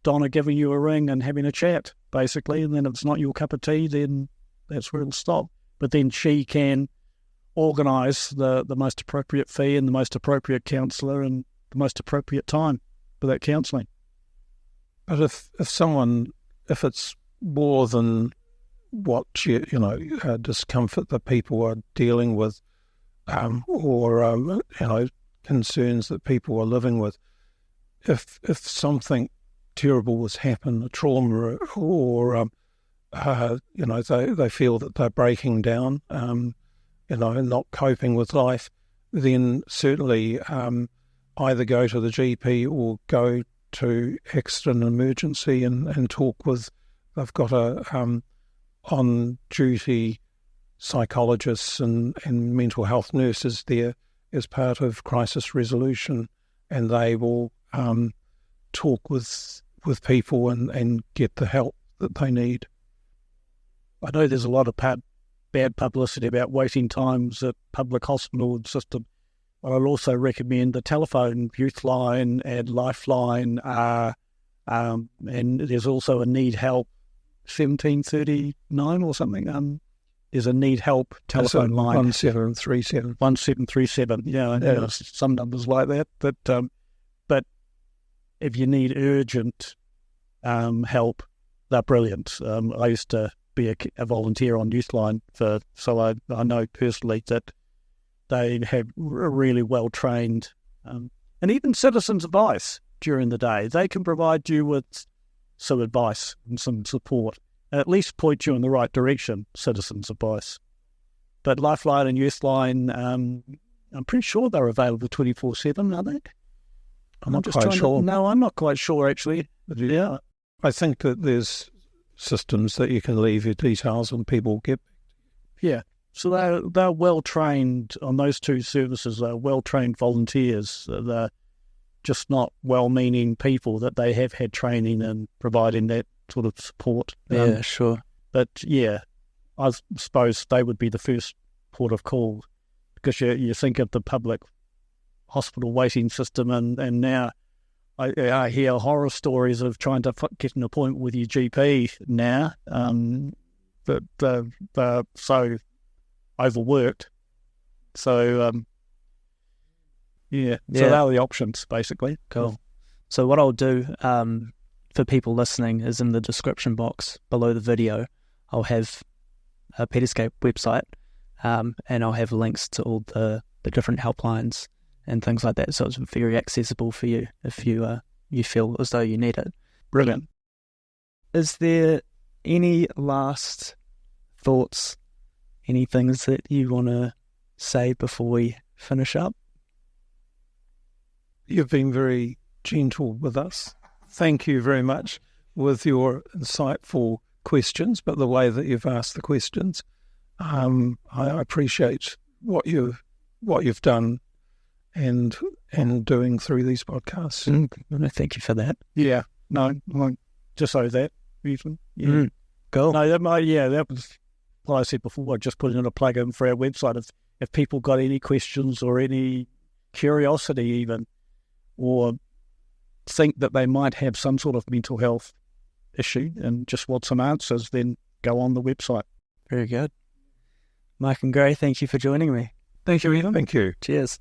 [SPEAKER 3] Donna giving you a ring and having a chat, basically. And then if it's not your cup of tea, then that's where it'll stop. But then she can organise the most appropriate fee and the most appropriate counsellor and the most appropriate time for that counselling.
[SPEAKER 2] But if it's more than what discomfort that people are dealing with, or concerns that people are living with, if something terrible has happened, a trauma, or they feel that they're breaking down, not coping with life, then certainly either go to the GP or go to accident and emergency and talk with. They've got on-duty psychologists and mental health nurses there as part of crisis resolution, and they will talk with people and get the help that they need.
[SPEAKER 3] I know there's a lot of bad publicity about waiting times at public hospital system. But I'll also recommend the telephone Youthline and Lifeline, and there's also a Need Help 1739 or something. There's a Need Help telephone line.
[SPEAKER 2] 1737.
[SPEAKER 3] 1737, yeah. Some numbers like that. But if you need urgent help, they're brilliant. I used to be a volunteer on Youthline, so I know personally that they have really well-trained, and even citizens' advice during the day. They can provide you with some advice and some support, and at least point you in the right direction, citizens' advice. But Lifeline and Youthline, I'm pretty sure they're available 24/7, are they?
[SPEAKER 2] I'm not quite sure.
[SPEAKER 3] No, I'm not quite sure, actually. Yeah.
[SPEAKER 2] I think that there's systems that you can leave your details and people get.
[SPEAKER 3] Yeah. So they're well-trained on those two services. They're well-trained volunteers. They're just not well-meaning people, that they have had training in providing that sort of support.
[SPEAKER 1] Yeah, sure.
[SPEAKER 3] But, yeah, I suppose they would be the first port of call, because you think of the public hospital waiting system, and now I hear horror stories of trying to get an appointment with your GP now, but they're so overworked. So, so they're the options, basically.
[SPEAKER 1] Cool. So what I'll do for people listening is, in the description box below the video, I'll have a Petersgate website, and I'll have links to all the different helplines and things like that. So it's very accessible for you if you feel as though you need it.
[SPEAKER 3] Brilliant.
[SPEAKER 1] Is there any last thoughts, any things that you want to say before we finish up?
[SPEAKER 2] You've been very gentle with us. Thank you very much with your insightful questions, but the way that you've asked the questions, I appreciate what you've done and doing through these podcasts.
[SPEAKER 1] Thank you for that.
[SPEAKER 3] Yeah. No, just so that reason. Yeah.
[SPEAKER 1] Cool.
[SPEAKER 3] No, that was what I said before. I just put in a plug-in for our website. If people got any questions or any curiosity even, or think that they might have some sort of mental health issue and just want some answers, then go on the website.
[SPEAKER 1] Very good. Mike and Gray, thank you for joining me.
[SPEAKER 3] Thank you, Ian.
[SPEAKER 2] Thank you.
[SPEAKER 1] Cheers.